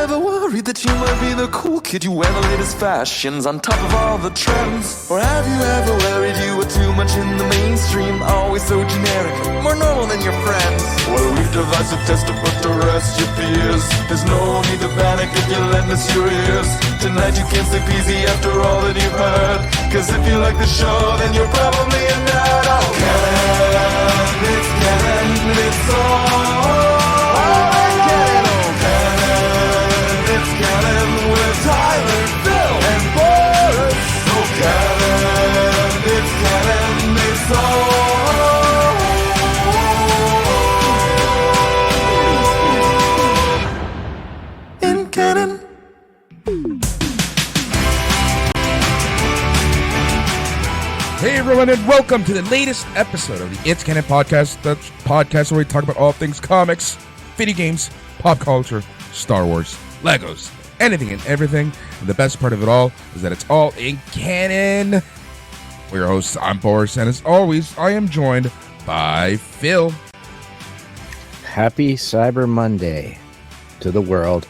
ever worried that you might be the cool kid? You wear the latest fashions on top of all the trends? Or have you ever worried you were too much in the mainstream? Always so generic, more normal than your friends? Well, we've devised a test to put to rest your fears. There's no need to panic if you lend us your ears. Tonight you can't sleep easy after all that you've heard. Cause if you like the show, then you're probably a nerd. Oh, Canon, it's Canon, it's all. With Tyler, Phil, and Boris. Oh, Canon, it's Canon, it's all in Canon. Hey everyone, and welcome to the latest episode of the It's Canon podcast. The podcast where we talk about all things comics, video games, pop culture, Star Wars, Legos, anything and everything. And the best part of it all is that it's all in canon. We're your hosts. I'm Boris, and as always, I am joined by Phil. Happy Cyber Monday to the world,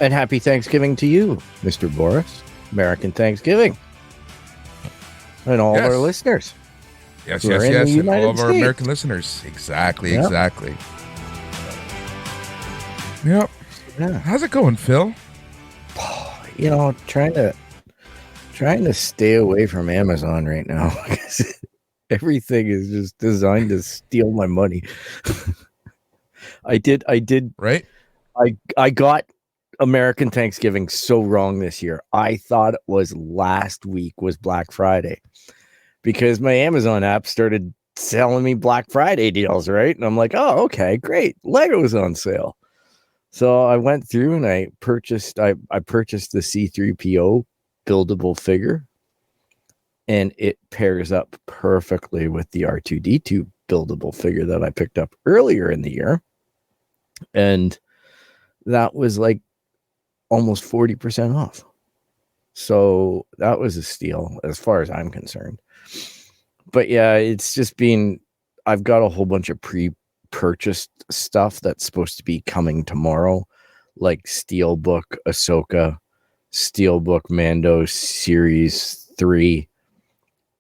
and happy Thanksgiving to you, Mr. Boris. American Thanksgiving. And all of our listeners. Yes, and all of our American listeners. Exactly. Yep. Yeah. How's it going, Phil? You know, trying to stay away from Amazon right now because everything is just designed to steal my money. I did. Right? I got American Thanksgiving so wrong this year. I thought it was last week was Black Friday because my Amazon app started selling me Black Friday deals, right? And I'm like, oh, okay, great. Lego's on sale. So I went through and I purchased the C3PO buildable figure, and it pairs up perfectly with the R2D2 buildable figure that I picked up earlier in the year. And that was like almost 40% off. So that was a steal as far as I'm concerned. But yeah, it's just I've got a whole bunch of purchased stuff that's supposed to be coming tomorrow, like Steelbook Ahsoka, Steelbook Mando Series 3,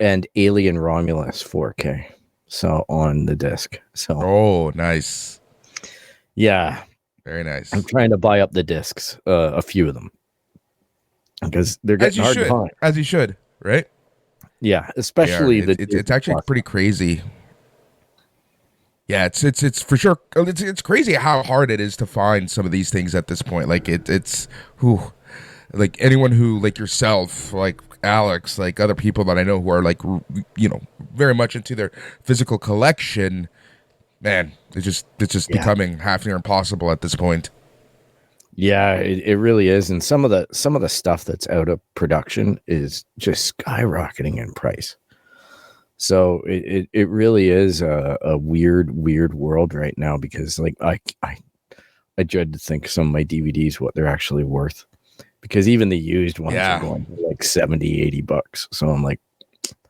and Alien Romulus 4K. So on the disc. So oh, nice. Yeah. Very nice. I'm trying to buy up the discs, a few of them, because they're getting hard to find. As you should, right? Yeah, especially it's actually pretty crazy. Yeah, it's for sure. It's crazy how hard it is to find some of these things at this point. Like it's like anyone who like yourself, like Alex, like other people that I know who are like very much into their physical collection. Man, it's just becoming half near impossible at this point. Yeah, it really is, and some of the stuff that's out of production is just skyrocketing in price. So it really is a weird world right now, because like I dread to think some of my DVDs what they're actually worth, because even the used ones are going for like $70-$80. So I'm like,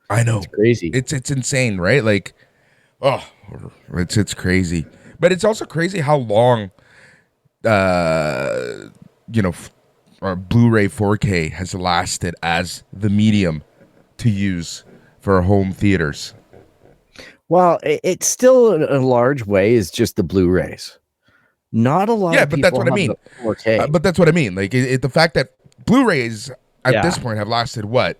I know, it's crazy. It's insane, right? Like, oh, it's crazy, but it's also crazy how long Blu-ray 4K has lasted as the medium to use for home theaters. Well, it's still in a large way is just the Blu-rays. Not a lot. Yeah, of but people that's what I mean. 4K. But that's what I mean. Like the fact that Blu-rays at this point have lasted what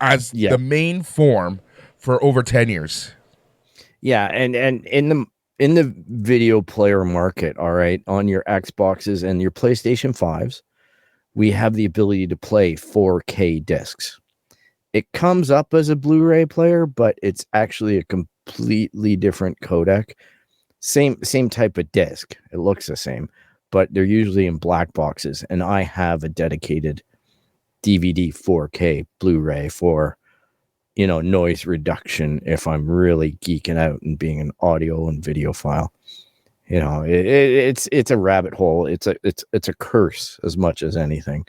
as the main form for over 10 years. Yeah, and in the video player market, all right, on your Xboxes and your PlayStation 5s, we have the ability to play 4K discs. It comes up as a Blu-ray player, but it's actually a completely different codec. Same type of disc. It looks the same, but they're usually in black boxes. And I have a dedicated DVD 4K Blu-ray for, noise reduction if I'm really geeking out and being an audio and video file. It's a rabbit hole. It's a curse as much as anything.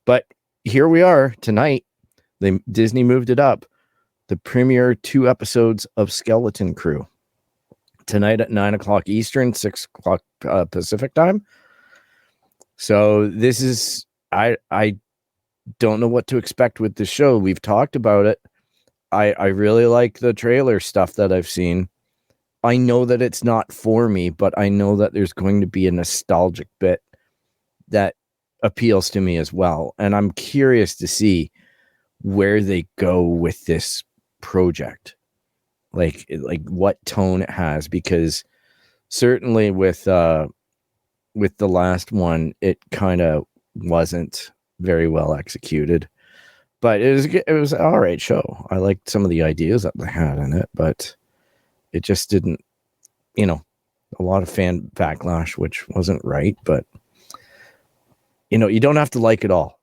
But here we are tonight. Disney moved it up. The premiere 2 episodes of Skeleton Crew tonight at 9:00 Eastern, 6:00 Pacific time. So this is I don't know what to expect with the show. We've talked about it. I really like the trailer stuff that I've seen. I know that it's not for me, but I know that there's going to be a nostalgic bit that appeals to me as well. And I'm curious to see where they go with this project. Like what tone it has, because certainly with the last one, it kind of wasn't very well executed. But it was an all right show. I liked some of the ideas that they had in it, but it just didn't, a lot of fan backlash, which wasn't right. But, you don't have to like it all.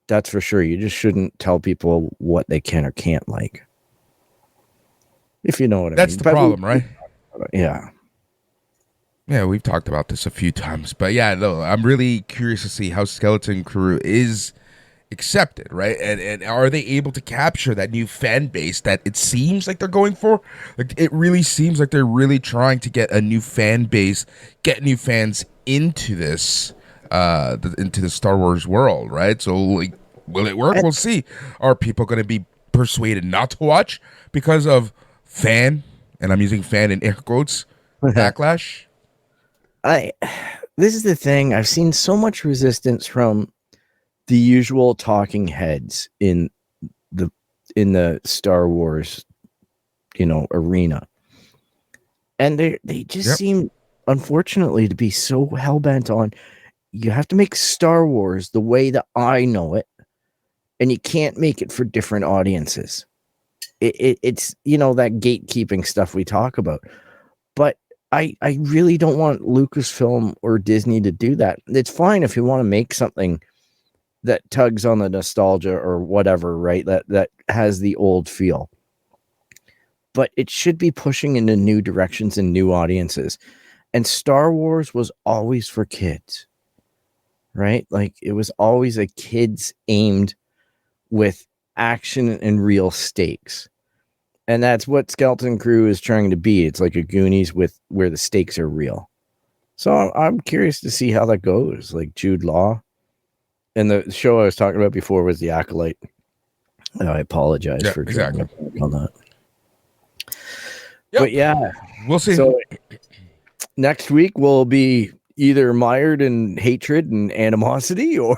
That's for sure. You just shouldn't tell people what they can or can't like. If you know what I mean. That's the problem, right? Yeah. Yeah, we've talked about this a few times. But yeah, no, I'm really curious to see how Skeleton Crew is accepted, right? And are they able to capture that new fan base that it seems like they're going for? Like, it really seems like they're really trying to get a new fan base, get new fans into this into the Star Wars world, right? So, like, will it work? We'll see. Are people going to be persuaded not to watch because of fan, and I'm using fan in air quotes, backlash? This is the thing. I've seen so much resistance from the usual talking heads in the Star Wars, arena. And they just seem, unfortunately, to be so hell-bent on, you have to make Star Wars the way that I know it, and you can't make it for different audiences. It's, that gatekeeping stuff we talk about. But I really don't want Lucasfilm or Disney to do that. It's fine if you want to make something that tugs on the nostalgia or whatever, right? That has the old feel. But it should be pushing into new directions and new audiences. And Star Wars was always for kids, right? Like, it was always a kids aimed with action and real stakes. And that's what Skeleton Crew is trying to be. It's like a Goonies where the stakes are real. So I'm curious to see how that goes. Like Jude Law. And the show I was talking about before was The Acolyte. And I apologize for exactly on that. Yep. But yeah, we'll see. So next week we'll be either mired in hatred and animosity, or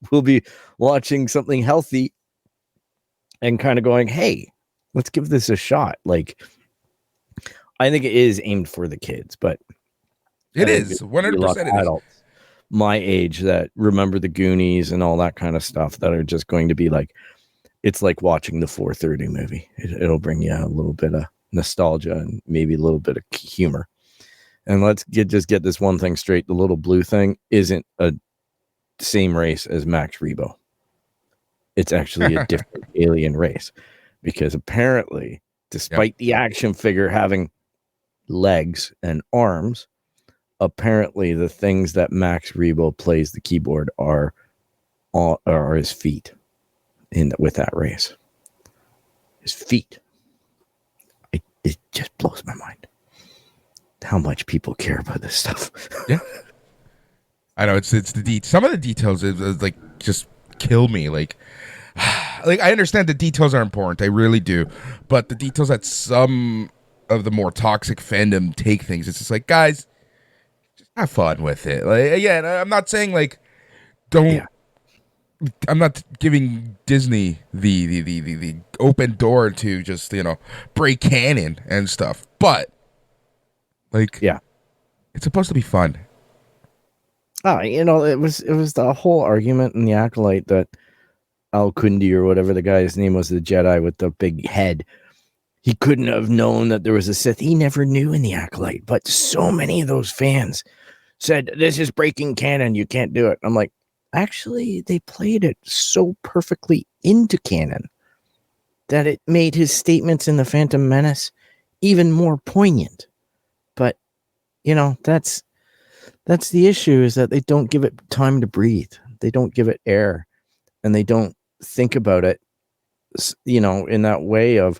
we'll be watching something healthy and kind of going, hey, let's give this a shot. Like, I think it is aimed for the kids, but it is 100%. Adults my age that remember the Goonies and all that kind of stuff that are just going to be like, it's like watching the 4:30 movie. It'll bring you a little bit of nostalgia and maybe a little bit of humor. And let's just get this one thing straight. The little blue thing isn't a same race as Max Rebo. It's actually a different alien race, because apparently, despite the action figure having legs and arms, apparently the things that Max Rebo plays the keyboard are his feet with that race. His feet. It just blows my mind how much people care about this stuff. Yeah. I know it's some of the details is like just kill me. Like I understand the details are important. I really do. But the details that some of the more toxic fandom take things, it's just like, guys, have fun with it. Like, yeah, I'm not saying like don't. Yeah. I'm not giving Disney the open door to just break canon and stuff, but like, yeah, it's supposed to be fun. It was the whole argument in The Acolyte that Al Kundi or whatever the guy's name was, the Jedi with the big head. He couldn't have known that there was a Sith. He never knew in The Acolyte, but so many of those fans said, this is breaking canon, you can't do it. I'm like, actually, they played it so perfectly into canon that it made his statements in The Phantom Menace even more poignant. But, that's the issue, is that they don't give it time to breathe. They don't give it air, and they don't think about it, in that way of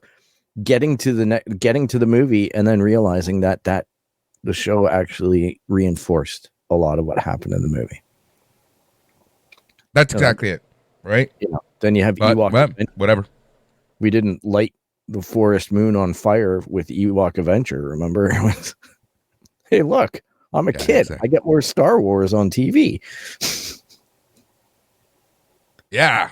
getting to the movie and then realizing that the show actually reinforced a lot of what happened in the movie. That's exactly it, right? Then you have But Ewok. well, whatever. We didn't light the forest moon on fire with Ewok Adventure. Remember? It was, hey, look, I'm a kid. Exactly. I get more Star Wars on TV. Yeah.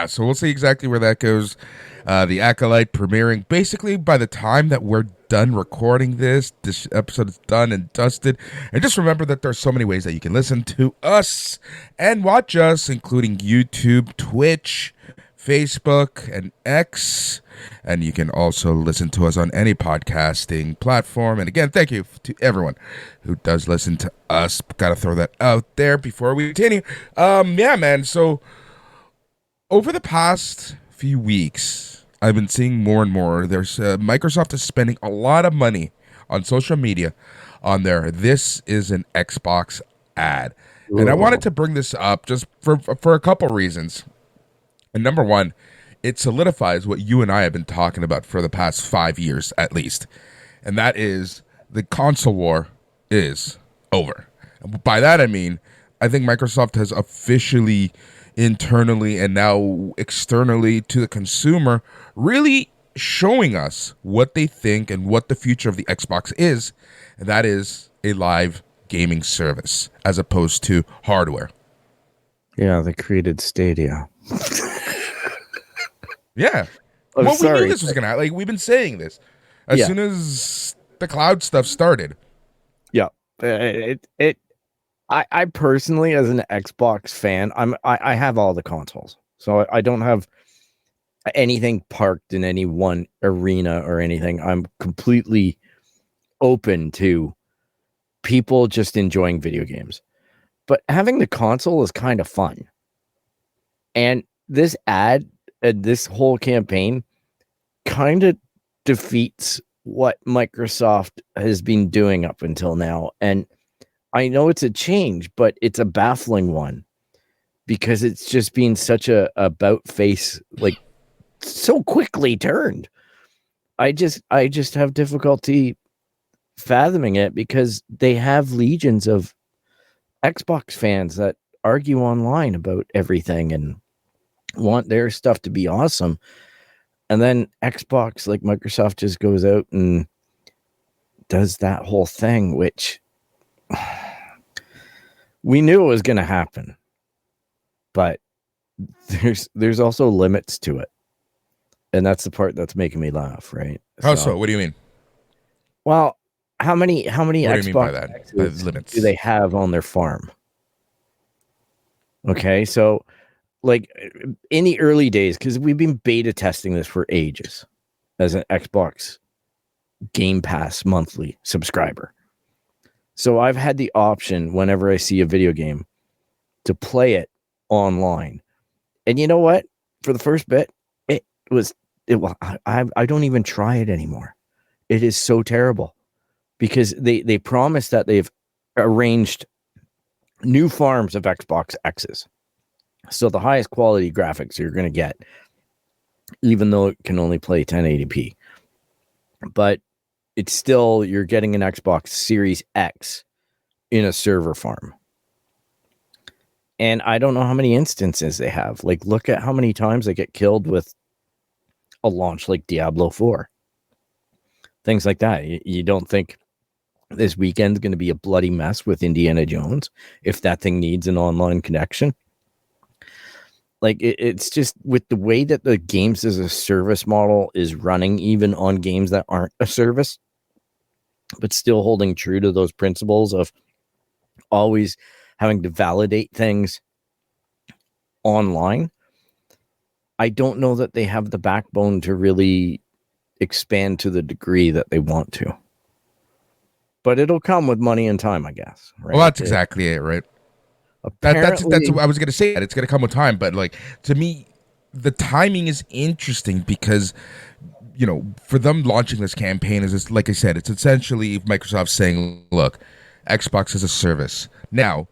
So we'll see exactly where that goes. The Acolyte premiering basically by the time that we're done recording this episode is done and dusted. And just remember that there's so many ways that you can listen to us and watch us, including YouTube, Twitch, Facebook, and X. And you can also listen to us on any podcasting platform. And again, thank you to everyone who does listen to us. Got to throw that out there before we continue. Yeah, man. So over the past few weeks, I've been seeing more and more. There's Microsoft is spending a lot of money on social media on their "This is an Xbox" ad, and I wanted to bring this up just for a couple reasons. And number one, it solidifies what you and I have been talking about for the past 5 years at least, and that is the console war is over. By that I mean I think Microsoft has officially, internally and now externally to the consumer, really showing us what they think and what the future of the Xbox is, and that is a live gaming service as opposed to hardware. Yeah, they created Stadia. Yeah. I'm Well, we sorry. knew this was gonna happen. Like, we've been saying this as soon as the cloud stuff started. Yeah, I personally, as an Xbox fan, I have all the consoles, so I don't have anything parked in any one arena or anything. I'm completely open to people just enjoying video games, but having the console is kind of fun. And this ad, this whole campaign, kind of defeats what Microsoft has been doing up until now. And I know it's a change, but it's a baffling one because it's just been such a about face, like so quickly turned. I just have difficulty fathoming it because they have legions of Xbox fans that argue online about everything and want their stuff to be awesome. And then Xbox, like Microsoft, just goes out and does that whole thing, which we knew it was going to happen, but there's also limits to it, and that's the part that's making me laugh, right? How so? What do you mean? Well, how many What do you mean by Xbox that? X's Limits. do they have on their farm? Okay, so like in the early days, because we've been beta testing this for ages as an Xbox Game Pass monthly subscriber. So I've had the option whenever I see a video game to play it online. And you know what? For the first bit, I don't even try it anymore. It is so terrible because they promised that they've arranged new farms of Xbox X's. So the highest quality graphics you're going to get, even though it can only play 1080p. But it's still, you're getting an Xbox Series X in a server farm. And I don't know how many instances they have. Like, look at how many times they get killed with a launch like Diablo 4. Things like that. You don't think this weekend's going to be a bloody mess with Indiana Jones if that thing needs an online connection? Like, it's just with the way that the games as a service model is running, even on games that aren't a service, but still holding true to those principles of always having to validate things online. I don't know that they have the backbone to really expand to the degree that they want to. But it'll come with money and time, I guess. Right? Well, that's exactly it, right? That's what I was gonna say. That it's gonna come with time, but like, to me, the timing is interesting because, you know, for them launching this campaign is just, like I said, it's essentially Microsoft saying, "Look, Xbox is a service now.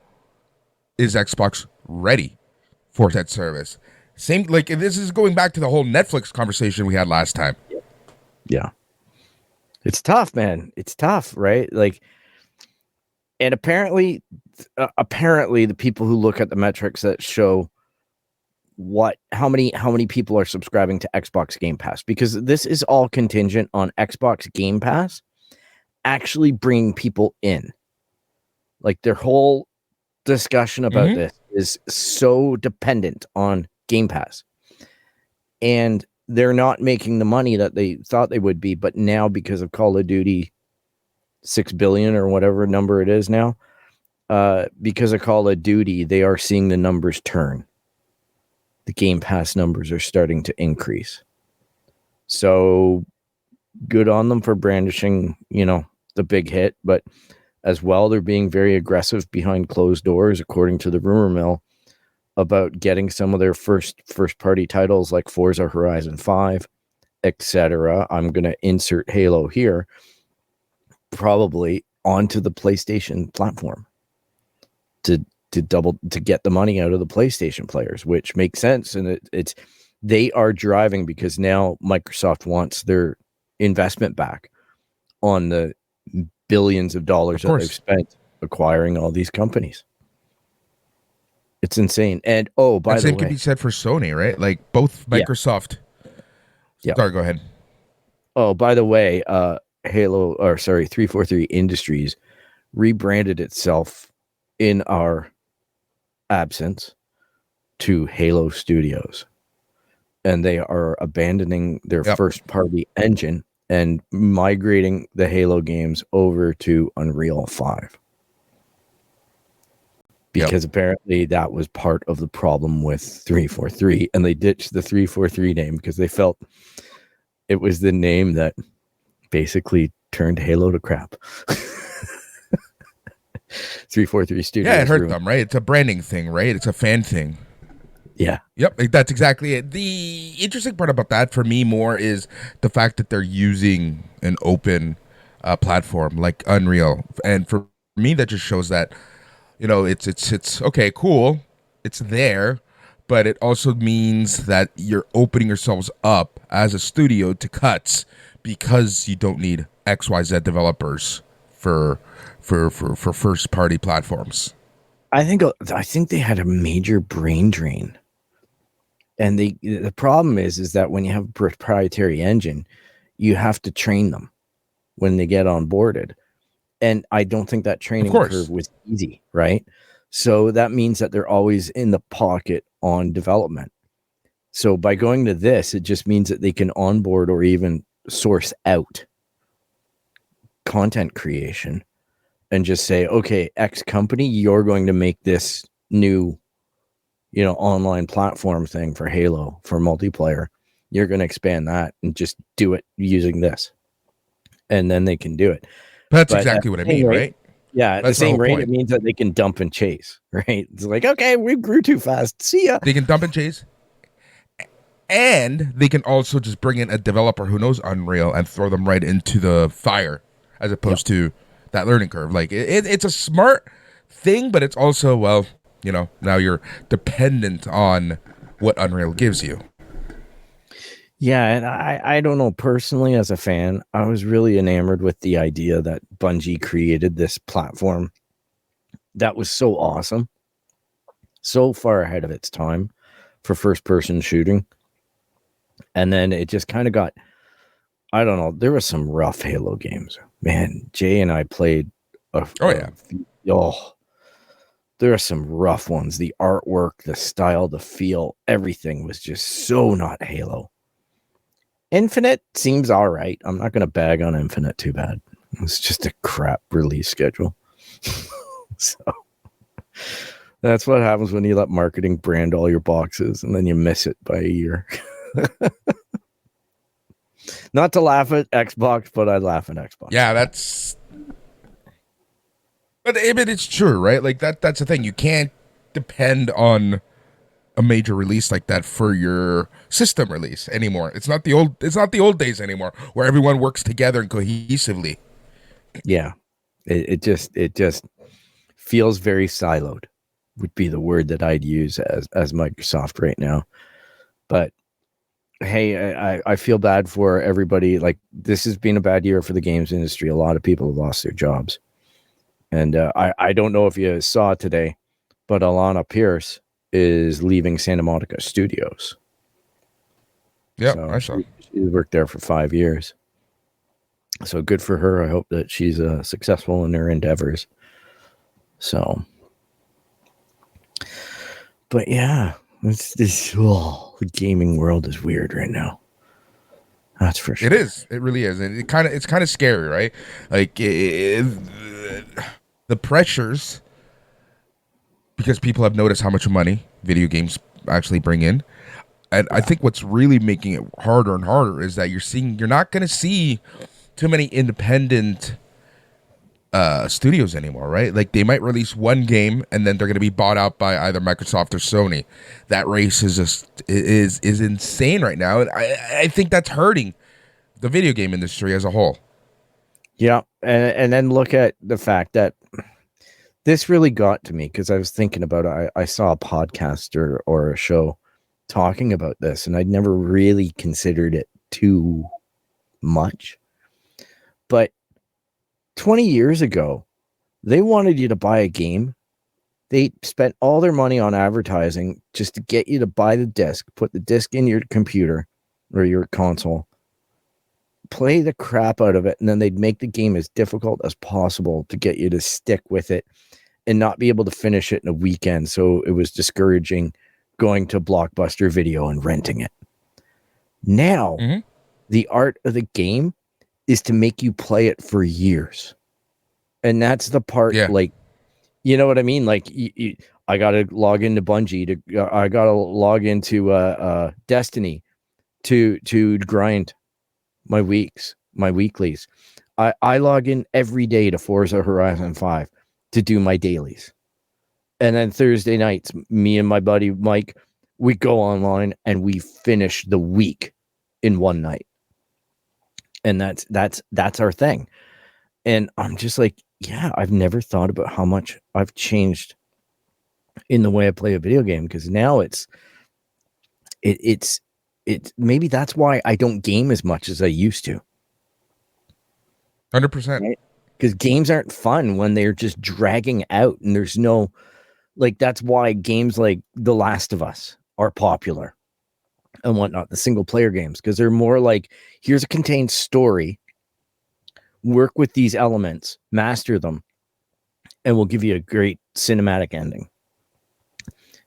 Is Xbox ready for that service?" Same, like, this is going back to the whole Netflix conversation we had last time. Yeah, it's tough, man. It's tough, right? Like, and apparently the people who look at the metrics that show how many people are subscribing to Xbox Game Pass, because this is all contingent on Xbox Game Pass actually bringing people in. Like, their whole discussion about this is so dependent on Game Pass, and they're not making the money that they thought they would be. But now, because of Call of Duty 6 billion or whatever number it is now, because of Call of Duty, they are seeing the numbers turn. The Game Pass numbers are starting to increase. So good on them for brandishing, the big hit, but as well, they're being very aggressive behind closed doors, according to the rumor mill, about getting some of their first party titles like Forza Horizon 5, etc. I'm going to insert Halo here, probably onto the PlayStation platform to get the money out of the PlayStation players, which makes sense. And they are driving, because now Microsoft wants their investment back on the billions of dollars that they've spent acquiring all these companies. It's insane. And by the way, same can be said for Sony, right? Like, both Microsoft. Yeah. Sorry, go ahead. Oh, by the way, 343 Industries rebranded itself in our absence to Halo Studios, and they are abandoning their first party engine and migrating the Halo games over to Unreal 5, because apparently that was part of the problem with 343, and they ditched the 343 name because they felt it was the name that basically turned Halo to crap. 343 Studios. Yeah, it hurt them, right? It's a branding thing, right? It's a fan thing. Yeah. Yep, that's exactly it. The interesting part about that for me more is the fact that they're using an open platform like Unreal. And for me, that just shows that, it's okay, cool. It's there, but it also means that you're opening yourselves up as a studio to cuts, because you don't need XYZ developers for first party platforms. I think they had a major brain drain. And the problem is that when you have a proprietary engine, you have to train them when they get onboarded. And I don't think that training curve was easy, right? So that means that they're always in the pocket on development. So by going to this, it just means that they can onboard or even source out content creation and just say, okay, X company, you're going to make this new online platform thing for Halo for multiplayer. You're going to expand that and just do it using this. And then they can do it. That's exactly what I mean, right? Yeah. At the same rate, it means that they can dump and chase, right? It's like, okay, we grew too fast. See ya. They can dump and chase. And they can also just bring in a developer who knows Unreal and throw them right into the fire, as opposed to that learning curve. Like, it's a smart thing, but it's also, now you're dependent on what Unreal gives you. Yeah, and I don't know, personally, as a fan, I was really enamored with the idea that Bungie created this platform that was so awesome, so far ahead of its time for first-person shooting. And then it just kind of got, I don't know, there were some rough Halo games. Man, Jay and I played there are some rough ones. The artwork, the style, the feel, everything was just so not Halo. Infinite seems all right. I'm not going to bag on Infinite too bad. It's just a crap release schedule. So that's what happens when you let marketing brand all your boxes and then you miss it by a year. Not to laugh at Xbox, but I laugh at Xbox. Yeah, But it's true, right? Like that's the thing. You can't depend on a major release like that for your system release anymore. It's not the old days anymore where everyone works together and cohesively. Yeah. It just feels very siloed, would be the word that I'd use as Microsoft right now. But hey, I feel bad for everybody. Like, this has been a bad year for the games industry. A lot of people have lost their jobs. And I don't know if you saw today, but Alana Pierce is leaving Santa Monica Studios. Yeah, So I saw. she worked there for 5 years. So good for her. I hope that she's successful in her endeavors. So, but yeah, it's this. Oh, the gaming world is weird right now. That's for sure. It is. It really is, and it's kind of scary, right? Like the pressures, because people have noticed how much money video games actually bring in. And I think what's really making it harder and harder is that you're not going to see too many independent studios anymore, right? Like they might release one game and then they're going to be bought out by either Microsoft or Sony. That race is just is insane right now, and I think that's hurting the video game industry as a whole. Yeah, and then look at the fact that this really got to me because I was thinking about it. I saw a podcast or a show talking about this, and I'd never really considered it too much. But 20 years ago, they wanted you to buy a game. They spent all their money on advertising just to get you to buy the disc, put the disc in your computer or your console, play the crap out of it, and then they'd make the game as difficult as possible to get you to stick with it and not be able to finish it in a weekend. So it was discouraging going to Blockbuster Video and renting it. Now, the art of the game is to make you play it for years. And that's the part, like, you know what I mean? Like, I got to log into Bungie, I got to log into Destiny to grind my weeklies. I log in every day to Forza Horizon 5 to do my dailies. And then Thursday nights, me and my buddy Mike, we go online and we finish the week in one night. And that's our thing. And I'm just like, yeah, I've never thought about how much I've changed in the way I play a video game, because now it's maybe that's why I don't game as much as I used to. 100%. Right? Because games aren't fun when they're just dragging out and there's no, like, that's why games like The Last of Us are popular and whatnot, the single player games, because they're more like, here's a contained story, work with these elements, master them, and we'll give you a great cinematic ending.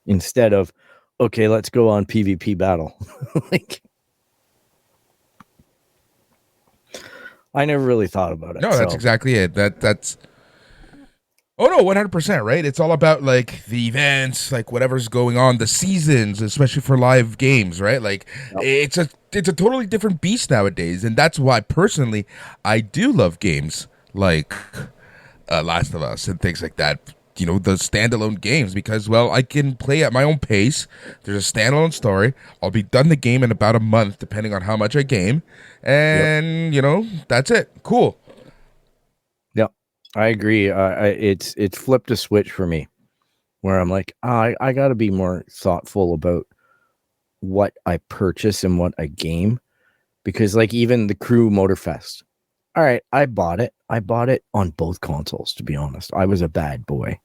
Instead of, okay, let's go on PvP battle. Like, I never really thought about it. No, that's exactly it. That's Oh no, 100%, right? It's all about like the events, like whatever's going on, the seasons, especially for live games, right? Like it's a totally different beast nowadays, and that's why personally I do love games like Last of Us and things like that. You know, the standalone games, because, well, I can play at my own pace. There's a standalone story. I'll be done the game in about a month, depending on how much I game, and you know, that's it. Cool. I agree. It's flipped a switch for me where I'm like, I got to be more thoughtful about what I purchase and what I game, because like even the Crew Motorfest. All right, I bought it. I bought it on both consoles, to be honest. I was a bad boy.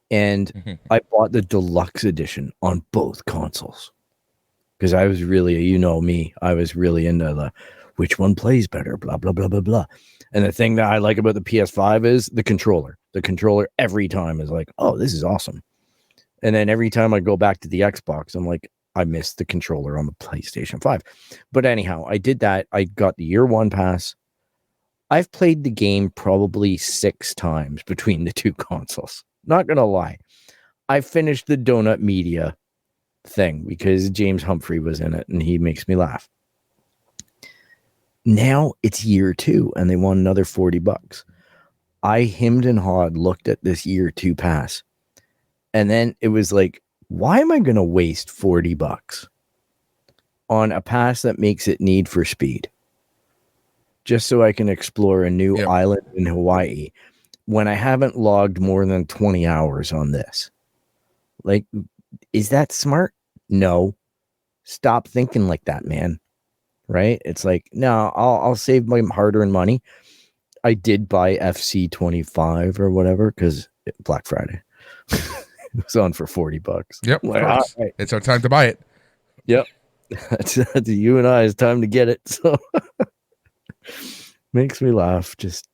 And I bought the deluxe edition on both consoles because I was really, you know me, I was really into the which one plays better, blah, blah, blah, blah, blah. And the thing that I like about the PS5 is the controller. The controller every time is like, oh, this is awesome. And then every time I go back to the Xbox, I'm like, I missed the controller on the PlayStation 5. But anyhow, I did that. I got the year one pass. I've played the game probably 6 times between the two consoles. Not going to lie. I finished the Donut Media thing because James Humphrey was in it and he makes me laugh. Now it's year 2 and they want another $40. I hemmed and hawed, looked at this year 2 pass. And then it was like, why am I going to waste $40 on a pass that makes it Need for Speed? Just so I can explore a new island in Hawaii when I haven't logged more than 20 hours on this. Like, is that smart? No. Stop thinking like that, man. Right? It's like, no, I'll save my hard-earned money. I did buy FC 25 or whatever because Black Friday. It was on for $40. Yep, Like, of all course. right. It's our time to buy it. Yep. That's you and I. It's time to get it. So makes me laugh. Just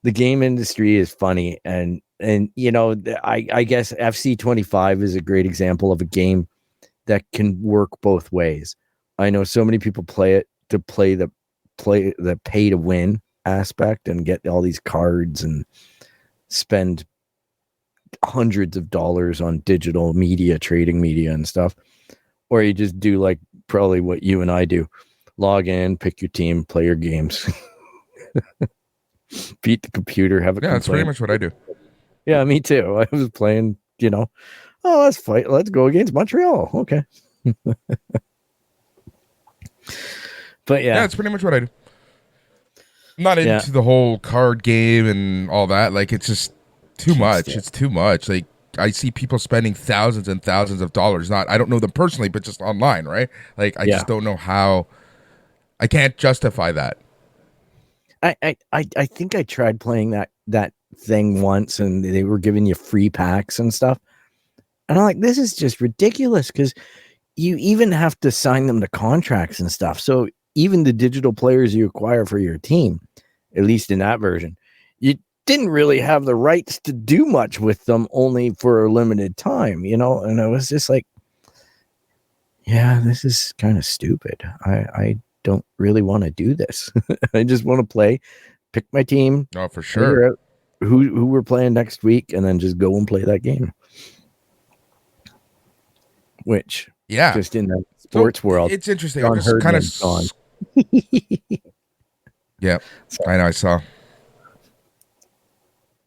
the game industry is funny, and you know, I guess FC25 is a great example of a game that can work both ways. I know so many people play it to play the pay to win aspect and get all these cards and spend hundreds of dollars on digital media, trading media and stuff. Or you just do like probably what you and I do. Log in, pick your team, play your games. Beat the computer, have a Yeah, that's pretty much what I do. Yeah, me too. I was playing, you know, oh, let's fight. Let's go against Montreal. Okay. But yeah. Yeah, that's pretty much what I do. I'm not into the whole card game and all that. Like, it's just too much. It's too much. Like, I see people spending thousands and thousands of dollars. I don't know them personally, but just online, right? Like, I just don't know how. I can't justify that. I think I tried playing that thing once, and they were giving you free packs and stuff. And I'm like, this is just ridiculous, because you even have to sign them to contracts and stuff. So even the digital players you acquire for your team, at least in that version, you didn't really have the rights to do much with them, only for a limited time, you know? And I was just like, yeah, this is kind of stupid. I don't really want to do this. I just want to play, pick my team. Oh, for sure. Out who we're playing next week, and then just go and play that game. Which, just in the sports world, it's interesting. John I'm just kind of gone. Yeah, I know. I saw.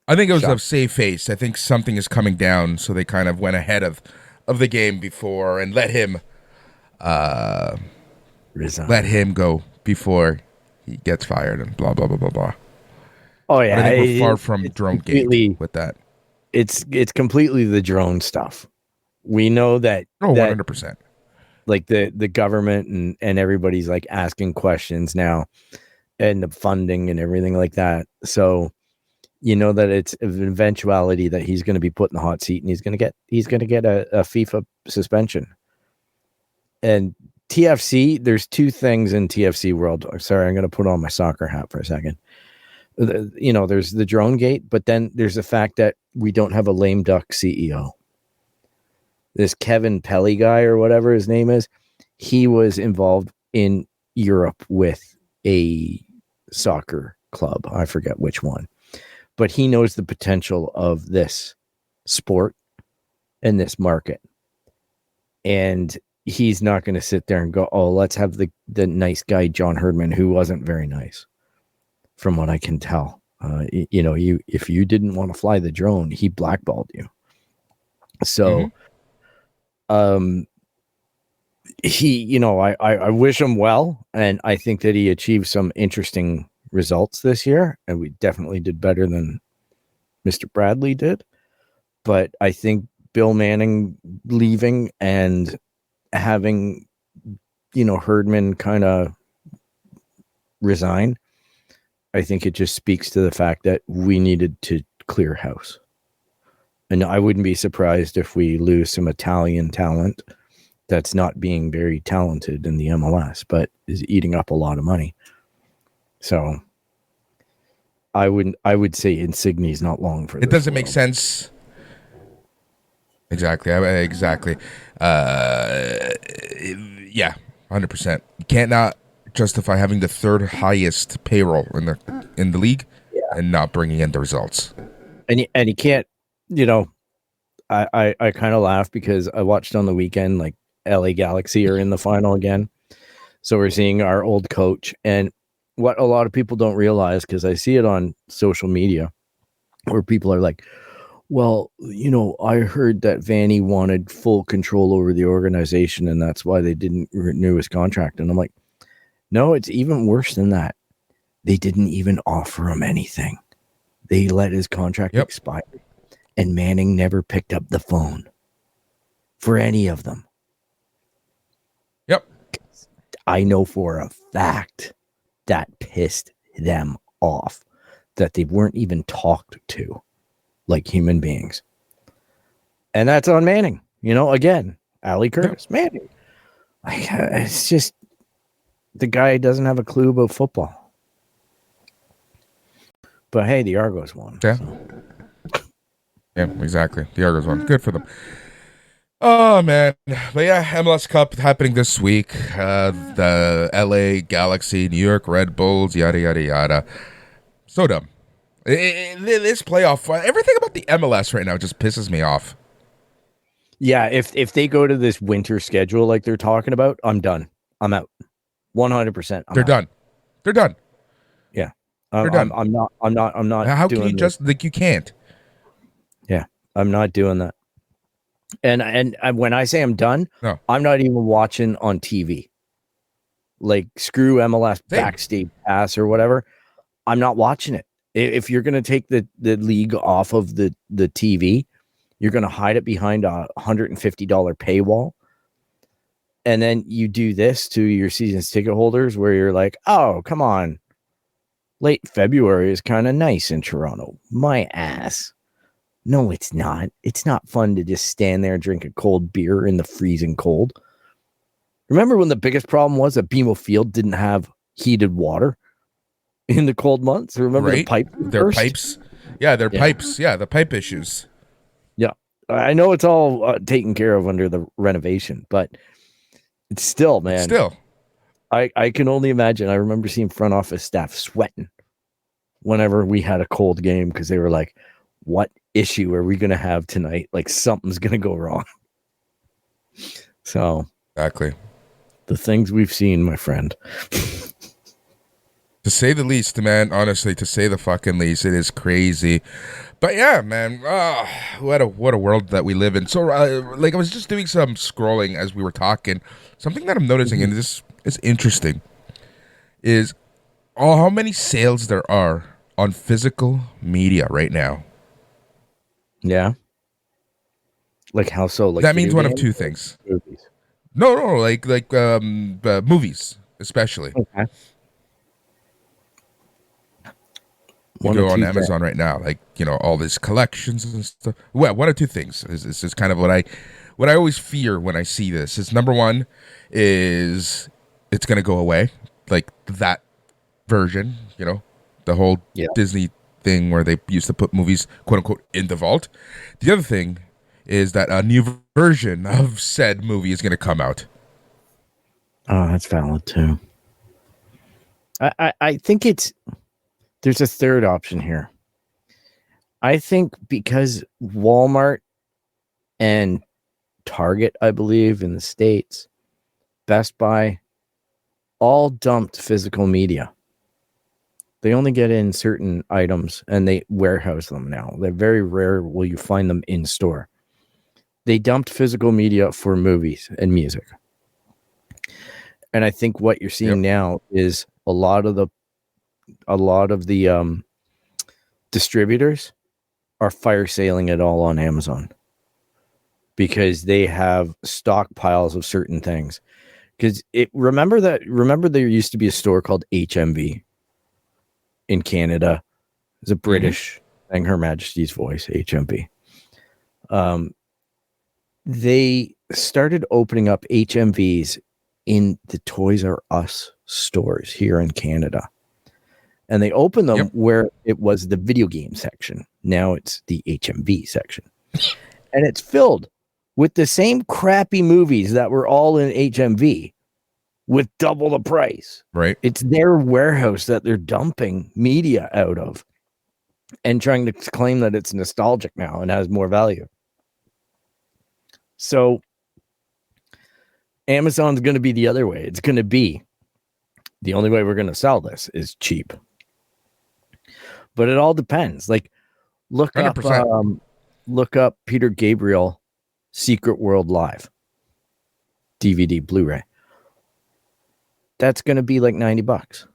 I think it was a save face. I think something is coming down, so they kind of went ahead of the game before and let him resign. Let him go before he gets fired and blah blah blah blah blah. Oh yeah, but I think we're far from drone gate with that. It's completely the drone stuff. We know that. Oh, 100%. Like the government and everybody's like asking questions now, and the funding and everything like that. So you know that it's an eventuality that he's going to be put in the hot seat, and he's going to get a FIFA suspension. And TFC, there's two things in TFC world. Sorry, I'm going to put on my soccer hat for a second. You know, there's the drone gate, but then there's the fact that we don't have a lame duck CEO. This Kevin Pelly guy, or whatever his name is, he was involved in Europe with a soccer club. I forget which one, but he knows the potential of this sport and this market. And he's not going to sit there and go, oh, let's have the nice guy, John Herdman, who wasn't very nice from what I can tell. You know, if you didn't want to fly the drone, he blackballed you. So, he, you know, I wish him well, and I think that he achieved some interesting results this year, and we definitely did better than Mr. Bradley did. But I think Bill Manning leaving and having, you know, Herdman kind of resign, I think it just speaks to the fact that we needed to clear house. And I wouldn't be surprised if we lose some Italian talent that's not being very talented in the MLS, but is eating up a lot of money. So I would say Insigne's not long for this. It doesn't make sense. Exactly. Exactly. Yeah, 100%. You can't not justify having the third highest payroll in the league and not bringing in the results. And you can't, you know, I kind of laugh because I watched on the weekend, like LA Galaxy are in the final again. So we're seeing our old coach, and what a lot of people don't realize, because I see it on social media where people are like, well, you know, I heard that Vanny wanted full control over the organization, and that's why they didn't renew his contract. And I'm like, no, it's even worse than that. They didn't even offer him anything. They let his contract expire, and Manning never picked up the phone for any of them. Yep. I know for a fact that pissed them off, that they weren't even talked to like human beings. And that's on Manning. Again, Ali Curtis, Manning. It's just the guy doesn't have a clue about football. But hey, the Argos won. Yeah. So. Yeah, exactly. The Argos won. Good for them. Oh, man. But yeah, MLS Cup happening this week. The LA Galaxy, New York Red Bulls, yada, yada, yada. So dumb. This playoff, everything about the MLS right now just pisses me off. Yeah, if they go to this winter schedule like they're talking about, I'm done. I'm out. 100%. They're done. They're done. Yeah. They're done. I'm not. How can you just, like, you can't? Yeah, I'm not doing that. And when I say I'm done, no. I'm not even watching on TV. Like, screw MLS Backstage Pass or whatever. I'm not watching it. If you're going to take the league off of the TV, you're going to hide it behind a $150 paywall. And then you do this to your season's ticket holders where you're like, oh, come on. Late February is kind of nice in Toronto. My ass. No, it's not. It's not fun to just stand there and drink a cold beer in the freezing cold. Remember when the biggest problem was that BMO Field didn't have heated water in the cold months? Remember the pipe? Their pipes? Yeah, their pipes. Yeah, the pipe issues. Yeah. I know it's all taken care of under the renovation, but it's still, man. Still. I can only imagine. I remember seeing front office staff sweating whenever we had a cold game because they were like, what issue are we going to have tonight? Like, something's going to go wrong. So, exactly. The things we've seen, my friend. To say the least, man, honestly, to say the fucking least, it is crazy. But yeah, man, what a world that we live in. So, like, I was just doing some scrolling as we were talking. Something that I'm noticing, and this is interesting, is how many sales there are on physical media right now. Yeah. Like how so? Like that means one of two things. Movies. No, like movies, especially. Okay. You go on Amazon right now, like, all these collections and stuff. Well, one of two things. This is kind of what I always fear when I see this. Is number one is it's going to go away, like that version, the whole Disney thing where they used to put movies, quote unquote, in the vault. The other thing is that a new version of said movie is going to come out. Oh, that's valid too. I think there's a third option here. I think because Walmart and Target, I believe, in the States, Best Buy, all dumped physical media. They only get in certain items and they warehouse them now. They're very rare will you find them in store. They dumped physical media for movies and music. And I think what you're seeing now is a lot of the distributors are fire sailing it all on Amazon because they have stockpiles of certain things. Because remember there used to be a store called HMV in Canada. It's a British thing, Her Majesty's Voice, HMV. They started opening up HMVs in the Toys R Us stores here in Canada. And they opened them where it was the video game section. Now it's the HMV section. And it's filled with the same crappy movies that were all in HMV with double the price. Right. It's their warehouse that they're dumping media out of and trying to claim that it's nostalgic now and has more value. So Amazon's going to be the other way. It's going to be the only way we're going to sell this is cheap. But it all depends. Like, look 100%. Look up Peter Gabriel Secret World Live DVD Blu-ray. That's going to be like $90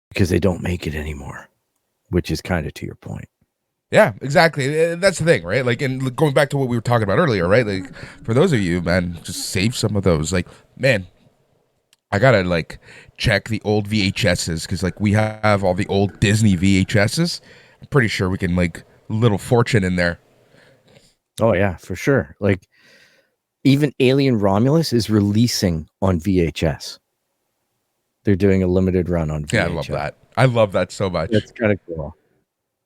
because they don't make it anymore, which is kind of to your point. Yeah, exactly. That's the thing, right? Like, and going back to what we were talking about earlier, right? Like, for those of you, man, just save some of those. Like, man, I gotta like check the old VHSs because like we have all the old Disney VHSs. I'm pretty sure we can like little fortune in there Oh yeah, for sure. Like even Alien Romulus is releasing on VHS. They're doing a limited run on VHS. Yeah, I love that. I love that so much. That's kind of cool.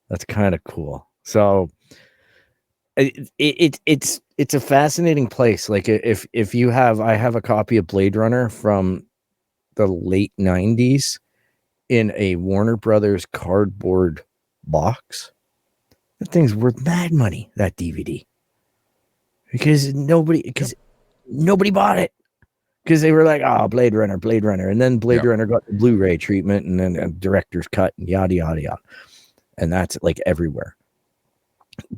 That's kind of cool. So it's a fascinating place. Like if you have, I have a copy of Blade Runner from the late 90s in a Warner Brothers cardboard box. That thing's worth mad money, that DVD. Because nobody bought it. Because they were like, oh, Blade Runner. And then Blade Runner got the Blu-ray treatment and then a director's cut and yada, yada, yada. And that's like everywhere.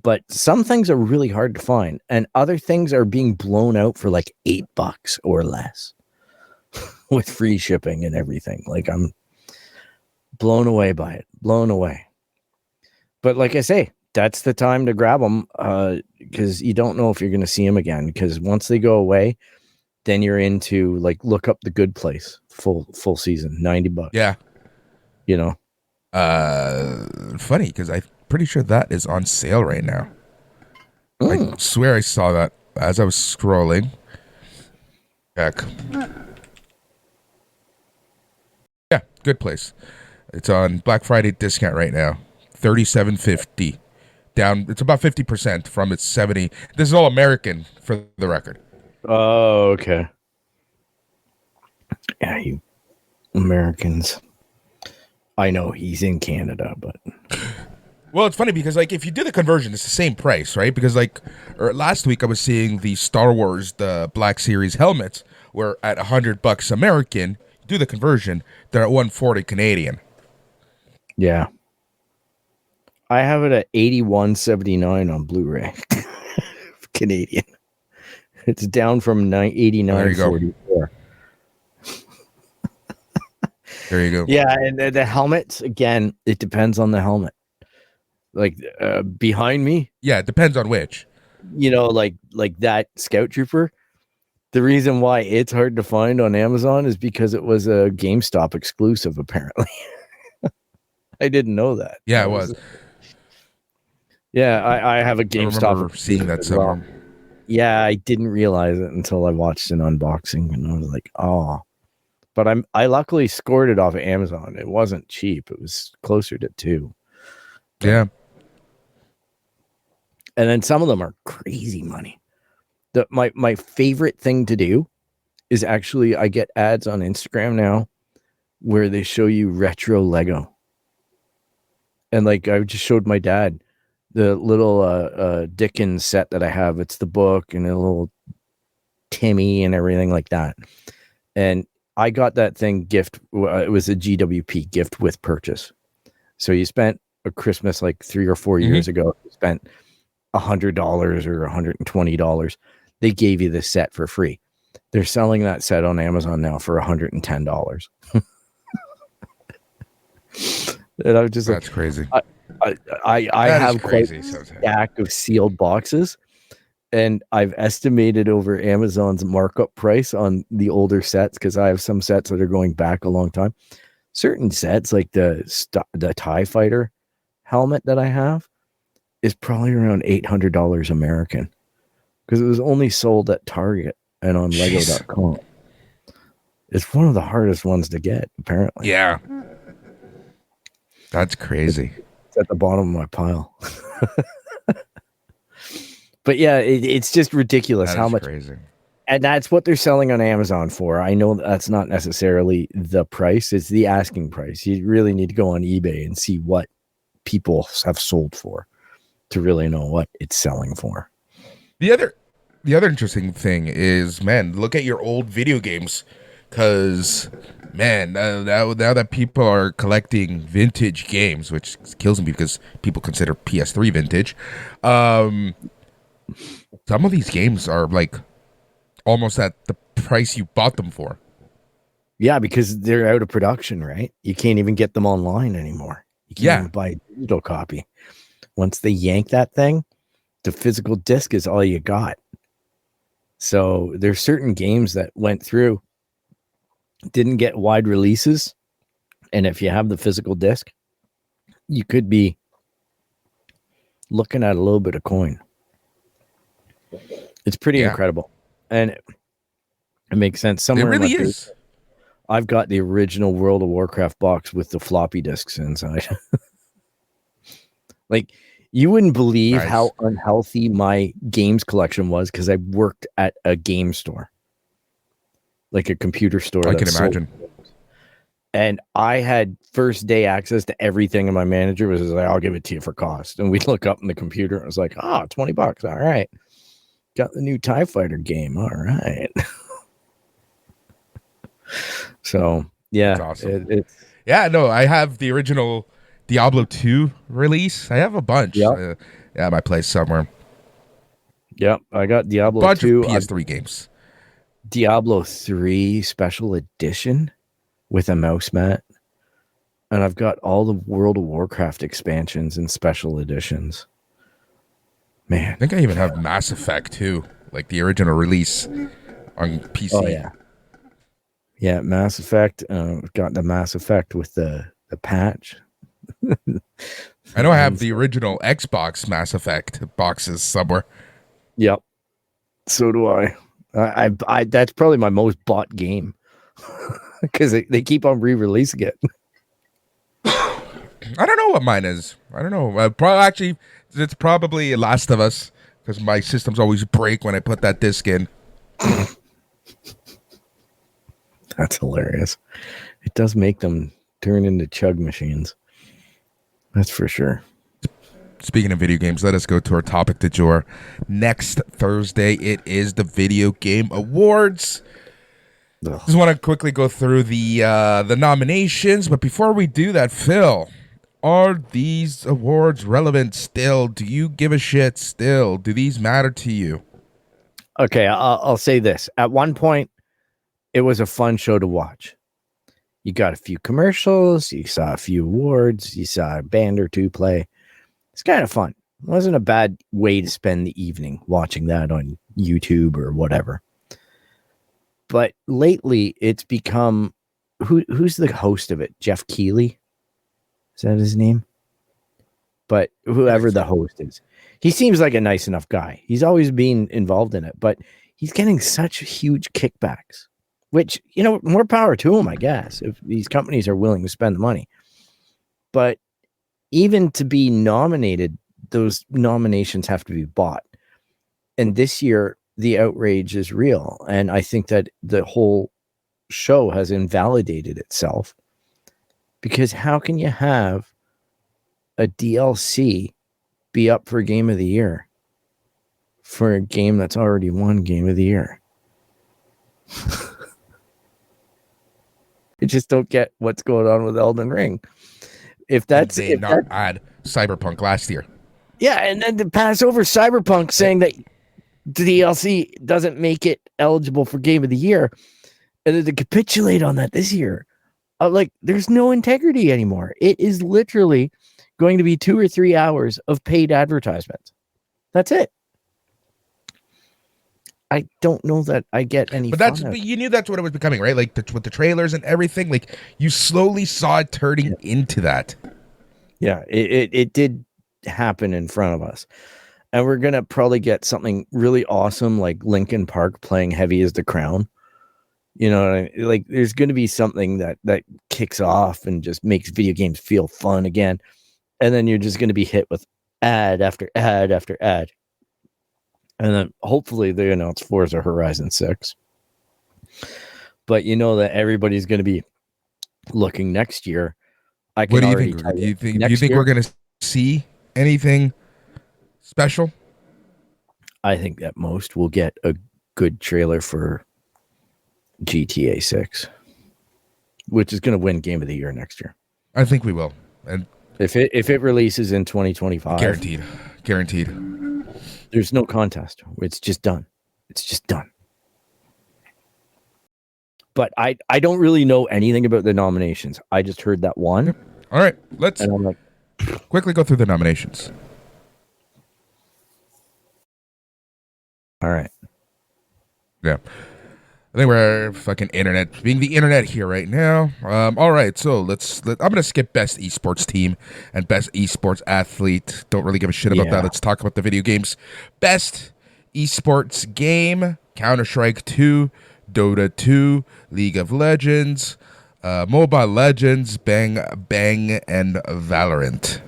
But some things are really hard to find. And other things are being blown out for like $8 or less with free shipping and everything. Like I'm blown away by it. Blown away. But like I say, that's the time to grab them because you don't know if you're going to see them again. Because once they go away, then you're into like look up The Good Place full season, $90. Yeah. You know. Funny because I'm pretty sure that is on sale right now. I swear I saw that as I was scrolling. Heck. Yeah, Good Place. It's on Black Friday discount right now. $37.50. Down, it's about 50% from its 70. This is all American for the record. Oh, okay. Yeah, you Americans. I know he's in Canada, but well, it's funny because like if you do the conversion, it's the same price, right? Because like last week I was seeing the Star Wars the Black Series helmets were at $100 American. You do the conversion, they're at $140 Canadian. Yeah. I have it at $81.79 on Blu-ray. Canadian. It's down from $89.44. There you go. Yeah, and the helmets, again, it depends on the helmet. Like behind me. Yeah, it depends on which. You know, like that Scout Trooper. The reason why it's hard to find on Amazon is because it was a GameStop exclusive, apparently. I didn't know that. Yeah, it was. Yeah, I have a GameStop. I remember seeing that somewhere. Well. Yeah, I didn't realize it until I watched an unboxing, and I was like, oh. But I luckily scored it off of Amazon. It wasn't cheap. It was closer to $2. Yeah. And then some of them are crazy money. My favorite thing to do is actually I get ads on Instagram now where they show you retro Lego. And like I just showed my dad the little Dickens set that I have. It's the book and a little Timmy and everything like that. And I got that thing gift. It was a GWP gift with purchase. So you spent a Christmas like 3 or 4 years ago, you spent $100 or $120. They gave you this set for free. They're selling that set on Amazon now for $110. And I'm just that's like, crazy. I have quite a stack of sealed boxes, and I've estimated over Amazon's markup price on the older sets because I have some sets that are going back a long time. Certain sets, like the TIE Fighter helmet that I have, is probably around $800 American because it was only sold at Target and on Lego.com. It's one of the hardest ones to get, apparently. Yeah. That's crazy. It's at the bottom of my pile. But yeah, it's just ridiculous how much. Crazy. And that's what they're selling on Amazon for. I know that's not necessarily the price. It's the asking price. You really need to go on eBay and see what people have sold for to really know what it's selling for. The other interesting thing is, man, look at your old video games. Because, man, now that people are collecting vintage games, which kills me because people consider PS3 vintage, some of these games are like almost at the price you bought them for. Yeah, because they're out of production, right? You can't even get them online anymore. You can't even buy a digital copy. Once they yank that thing, the physical disc is all you got. So there's certain games that went through, didn't get wide releases, and if you have the physical disc, you could be looking at a little bit of coin. It's pretty Yeah. incredible, and it makes sense. It Somewhere in really my is. I've got the original World of Warcraft box with the floppy disks inside. Like, you wouldn't believe Nice. how unhealthy my games collection was because I worked at a game store, like a computer store. I that can sold imagine. games. And I had first day access to everything, and my manager was like, "I'll give it to you for cost." And we'd look up in the computer, and it was like, "Oh, $20. All right, got the new TIE Fighter game. All right." So yeah, That's awesome. it's Yeah, no, I have the original Diablo 2 release. I have a bunch. Yep. At my place somewhere. Yep, I got Diablo Bunch 2, of PS3 games. Diablo 3 special edition with a mouse mat. And I've got all the World of Warcraft expansions and special editions. I Man. think I even have Mass Effect too, like the original release on PC. Oh yeah. Yeah, Mass Effect. Got the Mass Effect with the patch. I know I have the original Xbox Mass Effect boxes somewhere. Yep. So do I. I that's probably my most bought game because they keep on re-releasing it. I don't know what mine is. I don't know. Actually, it's probably Last of Us because my systems always break when I put that disc in. That's hilarious. It does make them turn into chug machines. That's for sure. Speaking of video games, let us go to our topic du jour. Next Thursday, it is the Video Game Awards. Ugh. Just want to quickly go through the nominations, but before we do that, Phil, are these awards relevant still? Do you give a shit still? Do these matter to you? Okay, I'll say this. At one point, it was a fun show to watch. You got a few commercials, you saw a few awards, you saw a band or two play. It's kind of fun. It wasn't a bad way to spend the evening watching that on YouTube or whatever. But lately, it's become who's the host of it? Jeff Keighley? Is that his name? But whoever the host is, he seems like a nice enough guy. He's always been involved in it, but he's getting such huge kickbacks, which, you know, more power to him, I guess, if these companies are willing to spend the money. But even to be nominated, those nominations have to be bought. And this year, the outrage is real. And I think that the whole show has invalidated itself, because how can you have a DLC be up for Game of the Year for a game that's already won Game of the Year? I just don't get what's going on with Elden Ring. If that's They not add Cyberpunk last year. yeah, and then to pass over Cyberpunk saying that the DLC doesn't make it eligible for Game of the Year, and then to capitulate on that this year, like, there's no integrity anymore. It is literally going to be 2 or 3 hours of paid advertisements. That's it. I don't know that I get any. But you knew that's what it was becoming, right? Like with the trailers and everything. Like you slowly saw it turning into that. Yeah, it did happen in front of us. And we're going to probably get something really awesome like Linkin Park playing Heavy as the Crown. You know, like there's going to be something that kicks off and just makes video games feel fun again. And then you're just going to be hit with ad after ad after ad. And then hopefully they announce Forza Horizon 6. But you know that everybody's going to be looking next year. What do you think? Do you think we're going to see anything special? I think that most will get a good trailer for GTA 6, which is going to win Game of the Year next year. I think we will. And if it releases in 2025, guaranteed. There's no contest. It's just done. It's just done. But I don't really know anything about the nominations. I just heard that one. All right, let's and I'm like, quickly go through the nominations. All right. Yeah. I think we're fucking being the internet here right now. All right, so I'm gonna skip best esports team and best esports athlete. Don't really give a shit about that. Let's talk about the video games. Best esports game, Counter-Strike 2, Dota 2, League of Legends, Mobile Legends, Bang Bang, and Valorant.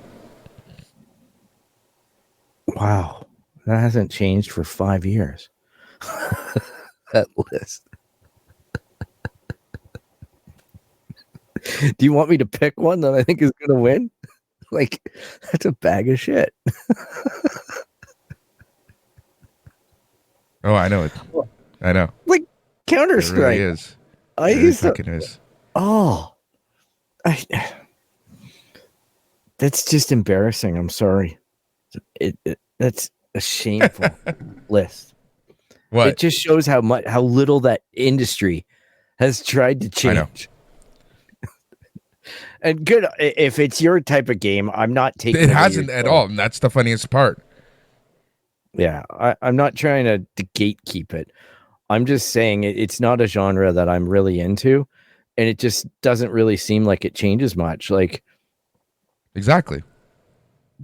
Wow. That hasn't changed for 5 years. That list. Do you want me to pick one that I think is going to win? Like, that's a bag of shit. Oh, I know it. I know. Like, Counter-Strike. It really is. I It really used to. fucking is. Oh. That's just embarrassing. I'm sorry. That's a shameful list. What? It just shows how little that industry has tried to change. I know. And good, if it's your type of game, I'm not taking It away hasn't your at joy. all, and that's the funniest part. Yeah, I'm not trying to gatekeep it. I'm just saying it's not a genre that I'm really into, and it just doesn't really seem like it changes much. Like Exactly.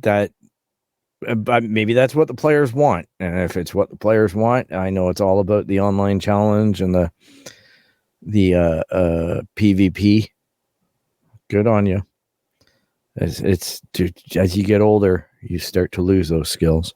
that, but maybe that's what the players want. And if it's what the players want, I know it's all about the online challenge and the PvP. Good on you. As you get older, you start to lose those skills.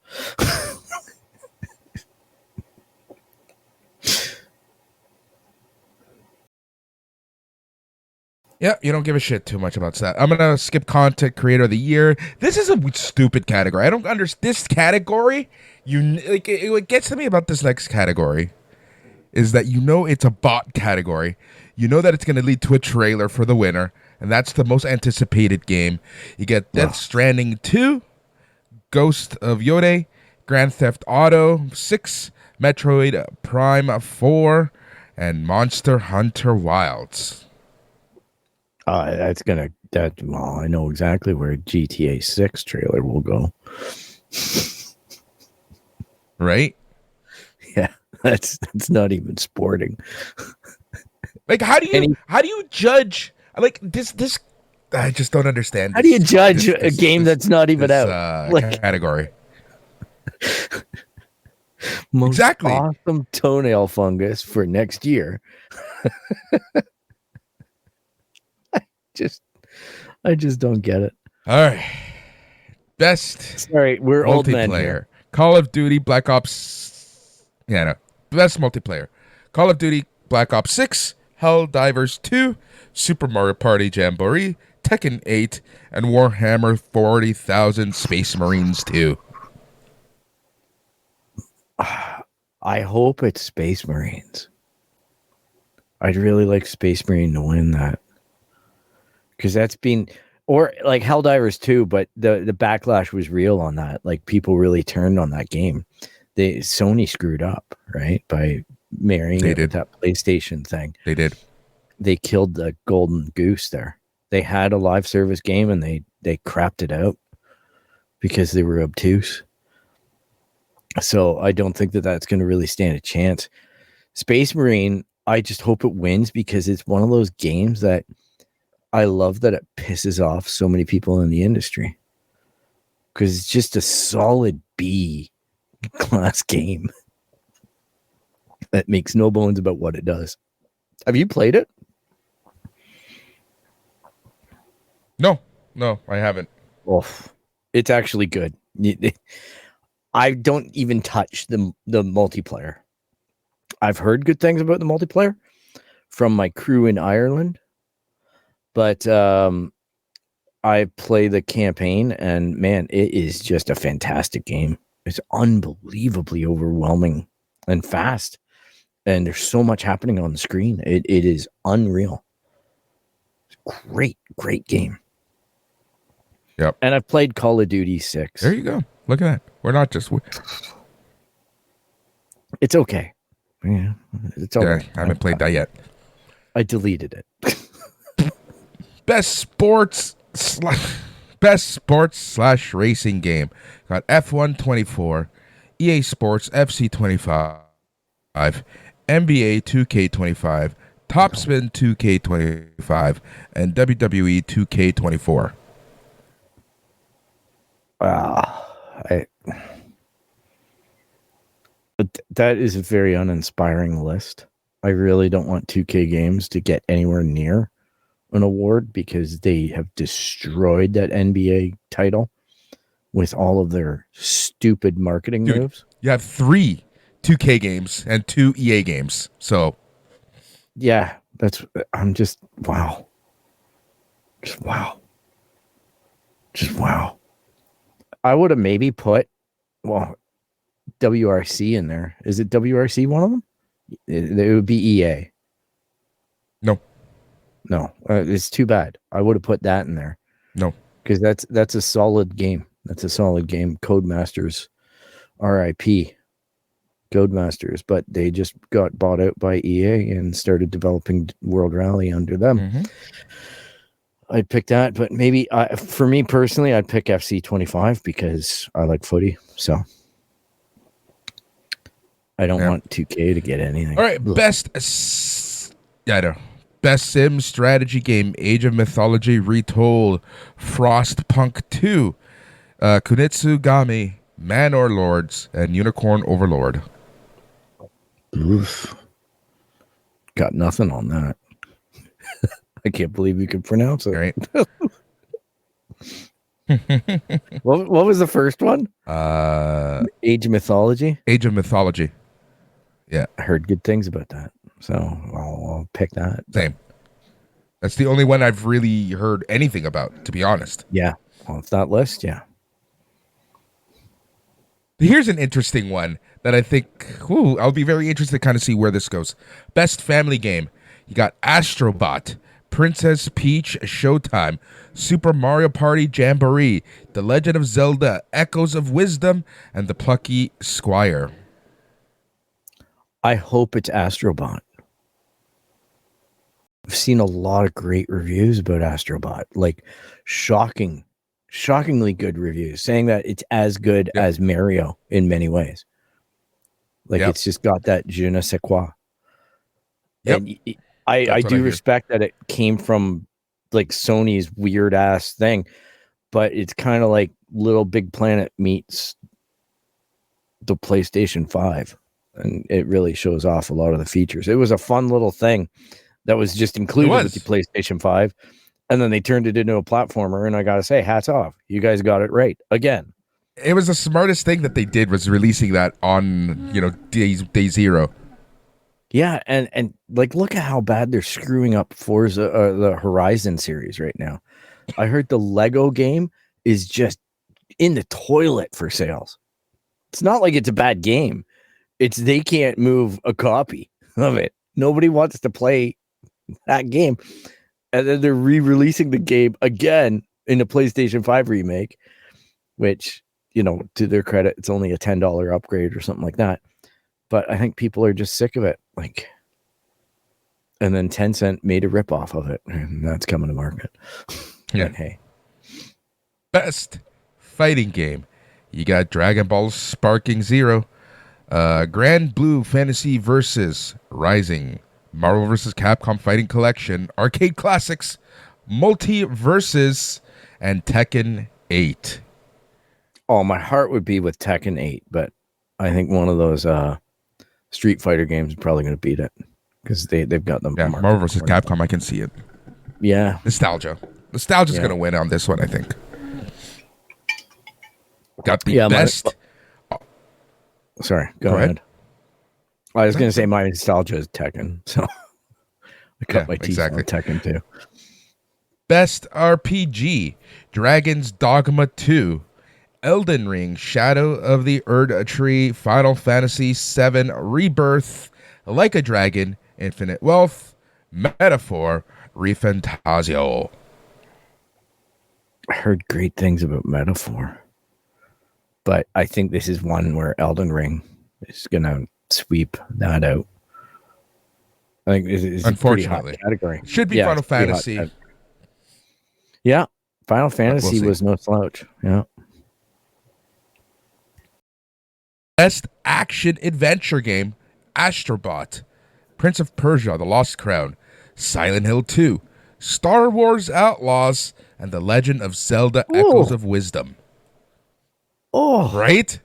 Yeah, you don't give a shit too much about that. I'm gonna skip content creator of the year. This is a stupid category. I don't understand this category. What gets to me about this next category is that it's a bot category. You know that it's gonna lead to a trailer for the winner, and that's the most anticipated game. You get Death Stranding 2, Ghost of Yode, Grand Theft Auto 6, Metroid Prime 4, and Monster Hunter Wilds. I know exactly where GTA 6 trailer will go. Right? Yeah, that's not even sporting. Like, how do you judge like this? I just don't understand. How do you judge a game that's not even out? Category. Most Exactly. awesome toenail fungus for next year. I just don't get it. All right. Best. Sorry, we're old men multiplayer. here. Call of Duty Black Ops. Yeah, no. Best multiplayer. Call of Duty Black Ops 6, Helldivers 2, Super Mario Party Jamboree, Tekken 8, and Warhammer 40,000 Space Marines 2. I hope it's Space Marines. I'd really like Space Marine to win that. Because that's been, or like Helldivers 2, but the backlash was real on that. Like people really turned on that game. Sony screwed up, right? By marrying it with that PlayStation thing. They did. They killed the golden goose there. They had a live service game and they crapped it out because they were obtuse. So I don't think that that's going to really stand a chance. Space Marine, I just hope it wins because it's one of those games that I love that it pisses off so many people in the industry because it's just a solid B class game that makes no bones about what it does. Have you played it? No, I haven't. Oh, it's actually good. I don't even touch the multiplayer. I've heard good things about the multiplayer from my crew in Ireland, but I play the campaign and man, it is just a fantastic game. It's unbelievably overwhelming and fast. And there's so much happening on the screen. It is unreal. It's a great game. Yep. And I've played Call of Duty 6. There you go. Look at that. We're not just... It's okay. Yeah, it's all right. I haven't played that yet. I deleted it. Best sports / racing game. Got F1 24, EA Sports FC 25, NBA 2K25, Topspin 2K25, and WWE 2K24. But that is a very uninspiring list. I really don't want 2K games to get anywhere near an award because they have destroyed that NBA title with all of their stupid marketing moves. You have 3 2K games and 2 EA games. So, yeah, I'm just, wow. Just wow. Just wow. I would have maybe put, WRC in there. Is it WRC one of them? It would be EA. No, it's too bad. I would have put that in there. No, because that's a solid game. That's a solid game. Codemasters, RIP, Codemasters, but they just got bought out by EA and started developing World Rally under them. Mm-hmm. I'd pick that, but maybe for me personally, I'd pick FC 25 because I like footy. So I don't want 2K to get anything. All right, best sim strategy game: Age of Mythology Retold, Frostpunk 2, Kunitsugami, Man or Lords, and Unicorn Overlord. Oof. Got nothing on that. I can't believe you could pronounce it. Right. What was the first one? Age of Mythology. Age of Mythology. Yeah, I heard good things about that, so I'll pick that. Same. That's the only one I've really heard anything about, to be honest. Yeah, well, it's that list. Yeah. Here's an interesting one that I think, I'll be very interested to kind of see where this goes. Best family game. You got Astrobot, Princess Peach Showtime, Super Mario Party Jamboree, The Legend of Zelda, Echoes of Wisdom, and The Plucky Squire. I hope it's Astrobot. I've seen a lot of great reviews about Astrobot, like shocking shockingly good reviews, saying that it's as good as Mario in many ways. Like it's just got that je ne sais quoi. And I do respect that it came from like Sony's weird ass thing, but it's kind of like Little Big Planet meets the PlayStation 5, and it really shows off a lot of the features. It was a fun little thing that was just included with the PlayStation 5, and then they turned it into a platformer, and I gotta say, hats off. You guys got it right again. It was the smartest thing that they did, was releasing that on, day zero. Yeah, and like, look at how bad they're screwing up Forza, the Horizon series right now. I heard the Lego game is just in the toilet for sales. It's not like it's a bad game. It's they can't move a copy of it. Nobody wants to play that game. And then they're re-releasing the game again in the PlayStation 5 remake, which, to their credit, it's only a $10 upgrade or something like that. But I think people are just sick of it. And then Tencent made a ripoff of it, and that's coming to market. Yeah. But hey. Best fighting game. You got Dragon Ball Sparking Zero, Grand Blue Fantasy Versus Rising, Marvel vs. Capcom Fighting Collection, Arcade Classics, Multiverses, and Tekken 8. Oh, my heart would be with Tekken 8, but I think one of those Street Fighter games is probably going to beat it because they've got them. Yeah, Marvel vs. Capcom, I can see it. Yeah. Nostalgia's going to win on this one, I think. Got the best. Sorry, go ahead. I was going to say my nostalgia is Tekken, so I cut my teeth on Tekken too. Best RPG: Dragon's Dogma 2, Elden Ring, Shadow of the Erd Tree, Final Fantasy VII Rebirth, Like a Dragon, Infinite Wealth, Metaphor, Refantasio. I heard great things about Metaphor, but I think this is one where Elden Ring is going to sweep that out. I think it's unfortunately a pretty hot category. Should be Final Fantasy. Yeah, Final Fantasy was no slouch. Yeah. Best action adventure game: Astrobot, Prince of Persia: The Lost Crown, Silent Hill 2, Star Wars Outlaws, and The Legend of Zelda: Echoes of Wisdom. Oh, right?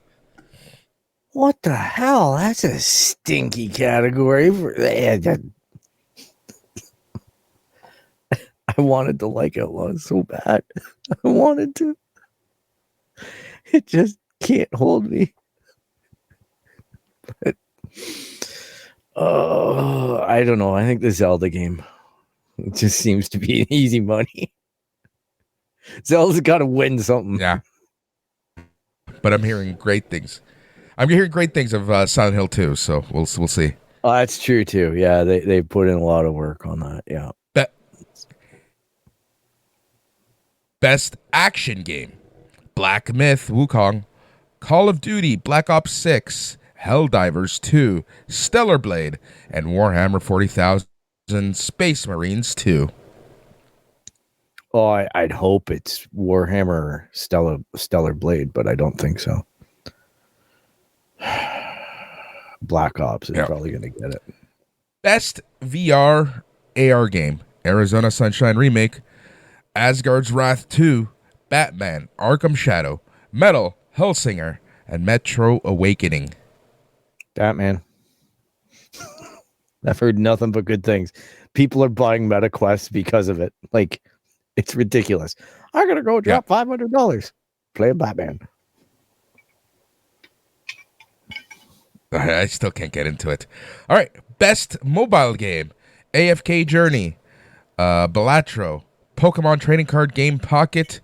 What the hell? That's a stinky category. I wanted to like Outlaws so bad. I wanted to. It just can't hold me. But, I don't know. I think the Zelda game just seems to be easy money. Zelda's got to win something. Yeah. But I'm hearing great things. I'm hearing great things of Silent Hill 2, so we'll see. Oh, that's true too. Yeah, they put in a lot of work on that. Yeah. Best action game: Black Myth: Wukong, Call of Duty: Black Ops 6, Helldivers 2, Stellar Blade, and Warhammer 40,000: Space Marines 2. Oh, I'd hope it's Warhammer Stellar Blade, but I don't think so. Black Ops is probably going to get it. Best VR AR game: Arizona Sunshine Remake, Asgard's Wrath 2, Batman: Arkham Shadow, Metal: Hellsinger, and Metro Awakening. Batman. I've heard nothing but good things. People are buying MetaQuest because of it. Like, it's ridiculous. I'm going to go drop $500. Play a Batman. I still can't get into it. All right. Best mobile game: AFK Journey, Balatro, Pokemon Trading Card Game Pocket,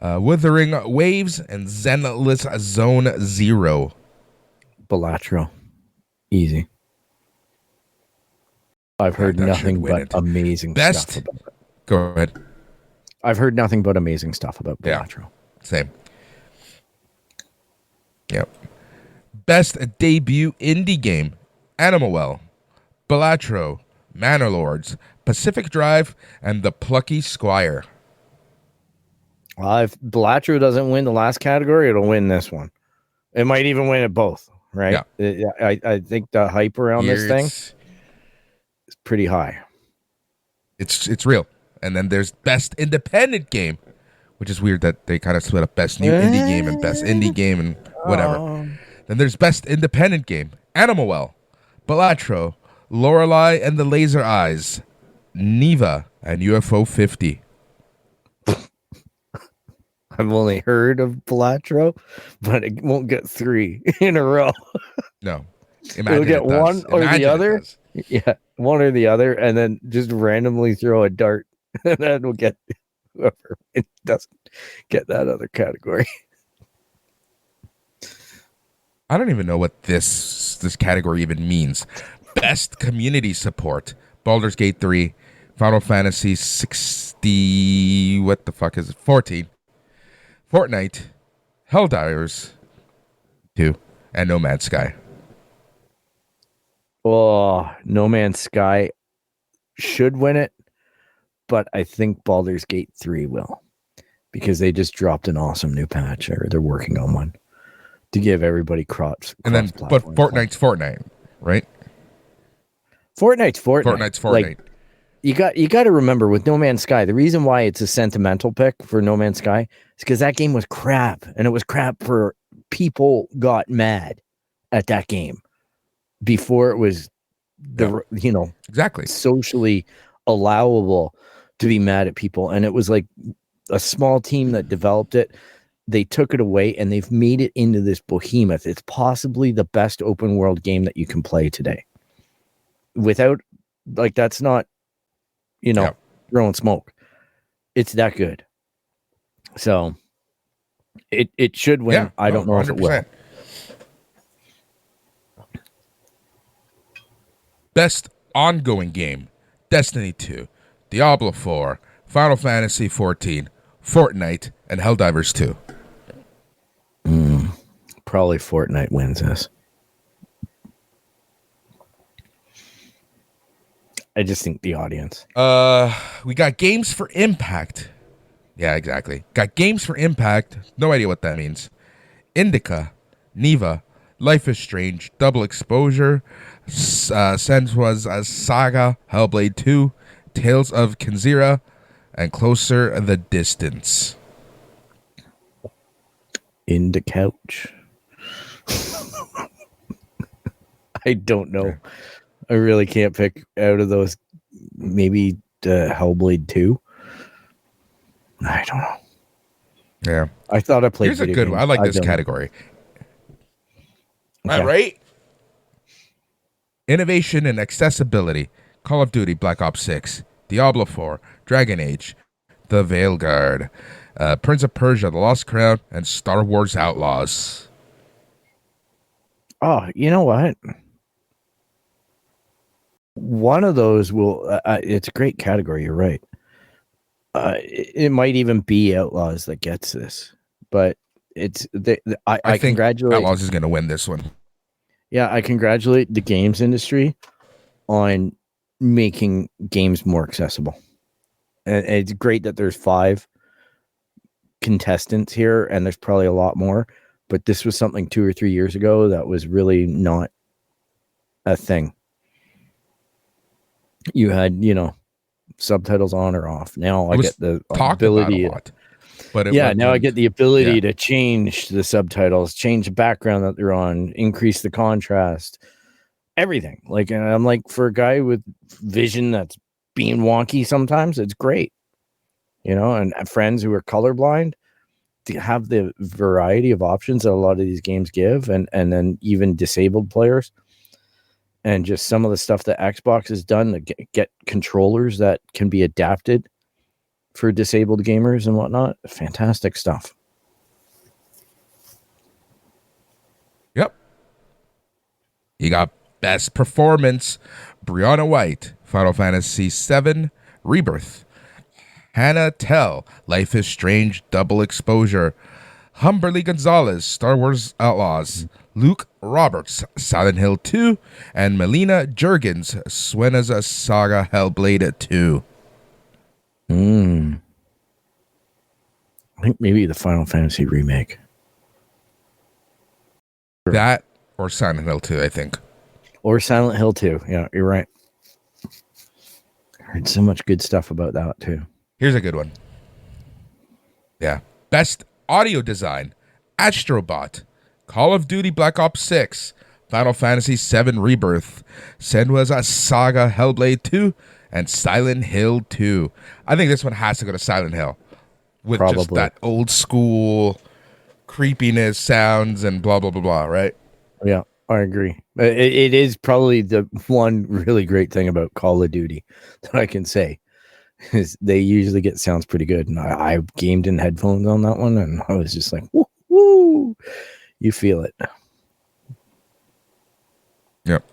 Wuthering Waves, and Zenless Zone Zero. Balatro. Easy. I've heard nothing but amazing stuff about it. Go ahead. I've heard nothing but amazing stuff about Balatro. Yeah, same. Yep. Best debut indie game: Animal Well, Balatro, Manor Lords, Pacific Drive, and The Plucky Squire. Well, if Balatro doesn't win the last category, it'll win this one. It might even win it both, right? Yeah. I think the hype around this thing is pretty high. It's real. And then there's best independent game, which is weird that they kind of split up best new indie game and best indie game and whatever. Then there's best independent game: Animal Well, Balatro, Lorelei and the Laser Eyes, Neva, and UFO 50. I've only heard of Balatro, but it won't get 3 in a row. No. It'll get one or the other. Yeah, one or the other, and then just randomly throw a dart. And then we'll get whoever doesn't get that other category. I don't even know what this category even means. Best community support: Baldur's Gate 3, Final Fantasy 60, what the fuck is it? 14, Fortnite, Helldivers 2, and No Man's Sky. Oh, No Man's Sky should win it, but I think Baldur's Gate 3 will, because they just dropped an awesome new patch, or they're working on one to give everybody crops. And then, but Fortnite's Fortnite, right? Fortnite's Fortnite. Fortnite's Fortnite. Like, you got to remember with No Man's Sky, the reason why it's a sentimental pick for No Man's Sky is because that game was crap, and it was crap for people got mad at that game before it was exactly socially allowable to be mad at people. And it was like a small team that developed it. They took it away and they've made it into this behemoth. It's possibly the best open world game that you can play today. Without, like, that's not, throwing smoke. It's that good. So it should win. Yeah, I don't know 100%. If it will. Best ongoing game: Destiny 2, Diablo 4, Final Fantasy 14, Fortnite, and Helldivers 2. Probably Fortnite wins this. I just think the audience. We got Games for Impact. Yeah, exactly. Got Games for Impact. No idea what that means. Indica, Neva, Life is Strange, Double Exposure, Sensua's Saga, Hellblade 2, Tales of Kenzira, and Closer the Distance. In the couch. I don't know. I really can't pick out of those. Maybe Hellblade 2. I don't know. Yeah. I thought I played. Here's a good one. I like this category. Okay. Right? Innovation and accessibility. Call of Duty Black Ops 6, Diablo 4, Dragon Age, The Veilguard, Prince of Persia, The Lost Crown, and Star Wars Outlaws. Oh, you know what? One of those will. It's a great category. You're right. It might even be Outlaws that gets this, but it's. I think congratulate Outlaws is going to win this one. Yeah, I congratulate the games industry on making games more accessible. And it's great that there's 5 contestants here, and there's probably a lot more. But this was something 2 or 3 years ago that was really not a thing. You had, subtitles on or off. Now I get the ability. About a lot, but now I get the ability to change the subtitles, change the background that they're on, increase the contrast, everything. Like, and I'm like, for a guy with vision that's being wonky sometimes, it's great. And friends who are colorblind, to have the variety of options that a lot of these games give, and then even disabled players, and just some of the stuff that Xbox has done to get controllers that can be adapted for disabled gamers and whatnot. Fantastic stuff. Yep. You got Best Performance, Brianna White, Final Fantasy VII, Rebirth. Hannah Tell, Life is Strange, Double Exposure. Humberly Gonzalez, Star Wars Outlaws. Luke Roberts, Silent Hill 2. And Melina Jurgens, Swena's Saga Hellblade 2. I think maybe the Final Fantasy remake. That or Silent Hill 2, I think. Or Silent Hill 2. Yeah, you're right. I heard so much good stuff about that too. Here's a good one. Yeah. Best Audio Design, Astrobot, Call of Duty Black Ops 6, Final Fantasy VII Rebirth, Senua's Saga Hellblade 2, and Silent Hill 2. I think this one has to go to Silent Hill. With Probably. Just that old school creepiness, sounds, and blah, blah, blah, blah, right? Yeah, I agree. It is probably the one really great thing about Call of Duty that I can say. Is they usually get sounds pretty good, and I gamed in headphones on that one, and I was just like, woo, woo. You feel it. Yep.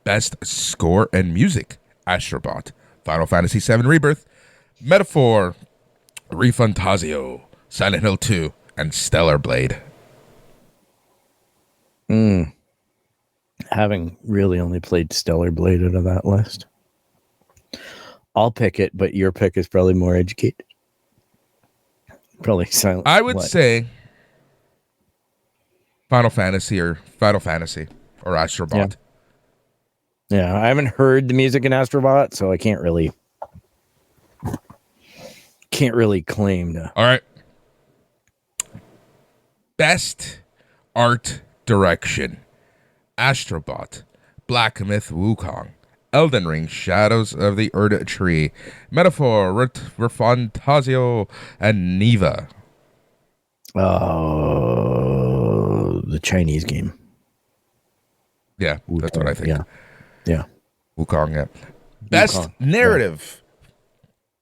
Best Score and Music, Astrobot, Final Fantasy VII Rebirth, Metaphor, Refantazio, Silent Hill 2, and Stellar Blade. Having really only played Stellar Blade out of that list, I'll pick it, but your pick is probably more educated. Probably Silent. I would say Final Fantasy or Astrobot. Yeah, I haven't heard the music in Astrobot, so I can't really claim to. All right. Best Art Direction, Astrobot, Black Myth Wukong, Elden Ring, Shadows of the Erd Tree, Metaphor, Refantazio, and Neva. The Chinese game. Yeah, that's what I think. Yeah. Wukong, yeah. Best Narrative,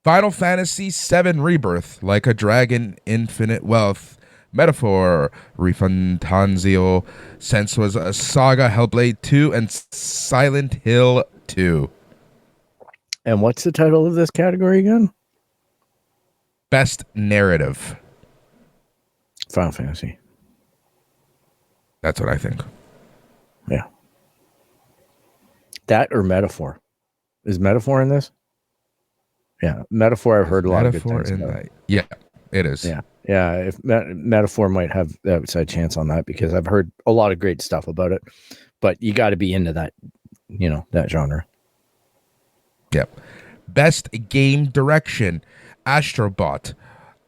Final Fantasy VII Rebirth, Like a Dragon, Infinite Wealth, Metaphor, Refantazio, Senua's Saga, Hellblade 2, and Silent Hill 2. And what's the title of this category again? Best Narrative. Final Fantasy. That's what I think. Yeah. That or Metaphor. Is Metaphor in this? Yeah. Metaphor, I've heard a lot of good things about. Yeah, it is. Yeah. Yeah. If Metaphor might have the outside chance on that, because I've heard a lot of great stuff about it. But you got to be into that, that genre. Yep. Best Game Direction, Astrobot,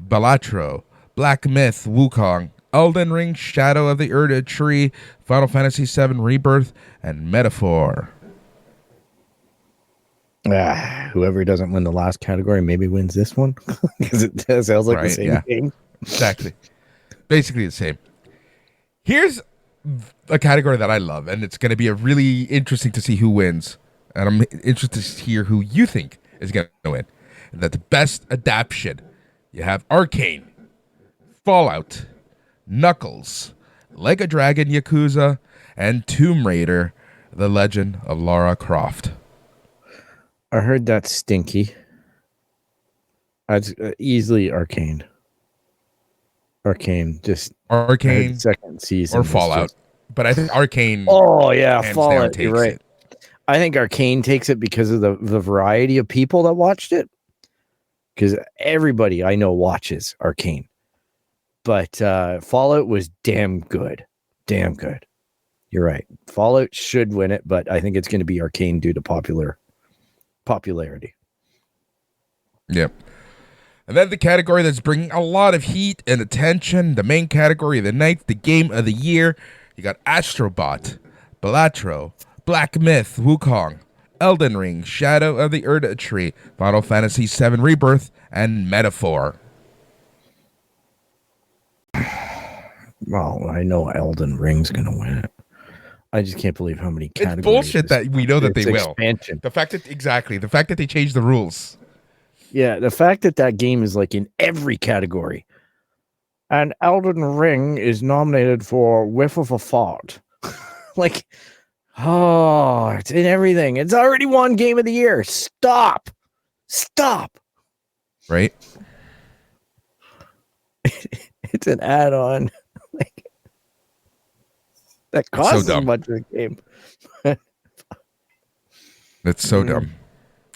Balatro, Black Myth Wukong, Elden Ring, Shadow of the Erd Tree, Final Fantasy VII Rebirth, and Metaphor. Whoever doesn't win the last category maybe wins this one because it sounds like the same game. Exactly. Basically the same. Here's a category that I love, and it's going to be a really interesting to see who wins. And I'm interested to hear who you think is going to win. And that the best adaptation, you have Arcane, Fallout, Knuckles, Like a Dragon Yakuza, and Tomb Raider, The Legend of Lara Croft. I heard that's stinky. That's easily Arcane. Arcane second season or Fallout. But I think Arcane. Oh yeah, Fallout. Takes you're right. it. I think Arcane takes it because of the variety of people that watched it. Because everybody I know watches Arcane. But Fallout was damn good. Damn good. You're right. Fallout should win it, but I think it's going to be Arcane due to popularity. Yep. And then the category that's bringing a lot of heat and attention, the main category of the night, the game of the year. You got Astrobot, Balatro, Black Myth, Wukong, Elden Ring, Shadow of the Erd Tree, Final Fantasy VII Rebirth, and Metaphor. Well, I know Elden Ring's going to win it. I just can't believe how many categories. It's bullshit that we know that they expansion. will. The fact that they changed the rules. Yeah, the fact that game is like in every category. And Elden Ring is nominated for Whiff of a Fart. Like, oh, it's in everything. It's already won Game of the Year. Stop. Right? It's an add-on. Like, that costs so much of the game. That's so dumb.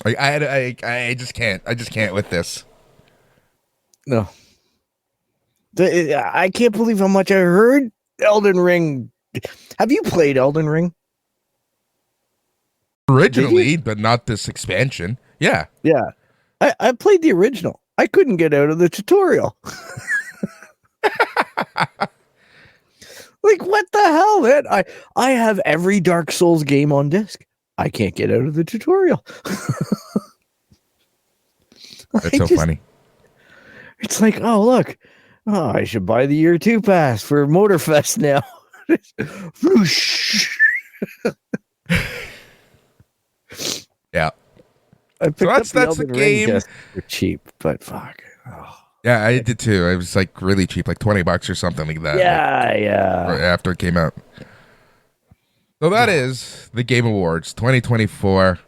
I just can't. I just can't with this. No. I can't believe how much I heard Elden Ring. Have you played Elden Ring? Originally, but not this expansion. Yeah. Yeah. I played the original. I couldn't get out of the tutorial. Like, what the hell, man? I have every Dark Souls game on disc. I can't get out of the tutorial. That's so funny. It's like, oh, look. Oh, I should buy the year 2 pass for Motorfest now. Yeah. I picked up that's the game. Just for cheap, but fuck. Oh. Yeah, I did too. It was like really cheap, like $20 or something like that. Yeah. Right after it came out. So that is the Game Awards 2024.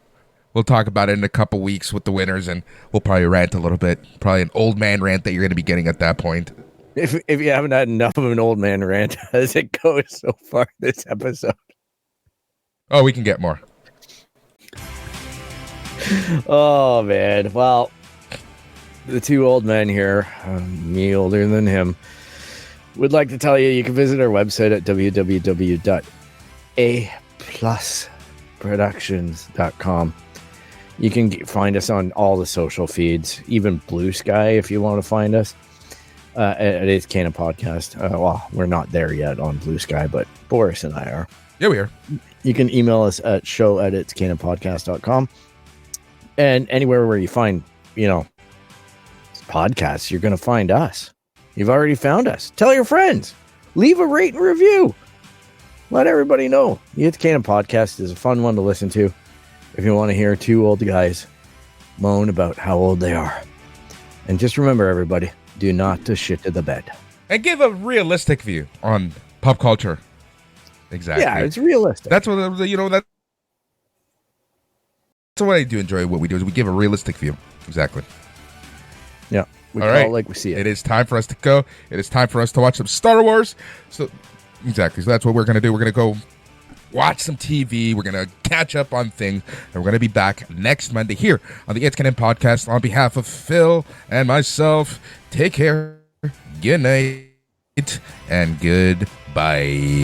We'll talk about it in a couple weeks with the winners, and we'll probably rant a little bit. Probably an old man rant that you're going to be getting at that point. If you haven't had enough of an old man rant as it goes so far this episode. Oh, we can get more. Oh, man. Well, the two old men here, me older than him, would like to tell you can visit our website at www.aplusproductions.com. You can find us on all the social feeds, even Blue Sky if you want to find us. It is Canon Podcast. Well, we're not there yet on Blue Sky, but Boris and I are. Yeah, we are. You can email us at show@itscanonpodcast.com. And anywhere where you find, podcasts, you're going to find us. You've already found us. Tell your friends. Leave a rate and review. Let everybody know. The It's Canon Podcast is a fun one to listen to if you want to hear two old guys moan about how old they are. And just remember, everybody, do not to shit to the bed. And give a realistic view on pop culture. Exactly. Yeah, it's realistic. That's what, that's what I do enjoy what we do, is we give a realistic view. Exactly. Yeah. We All call right. it like we see it. It is time for us to go. It is time for us to watch some Star Wars. So that's what we're going to do. We're going to go watch some TV. We're going to catch up on things. And we're going to be back next Monday here on the It's Canon Podcast. On behalf of Phil and myself, take care, good night, and goodbye.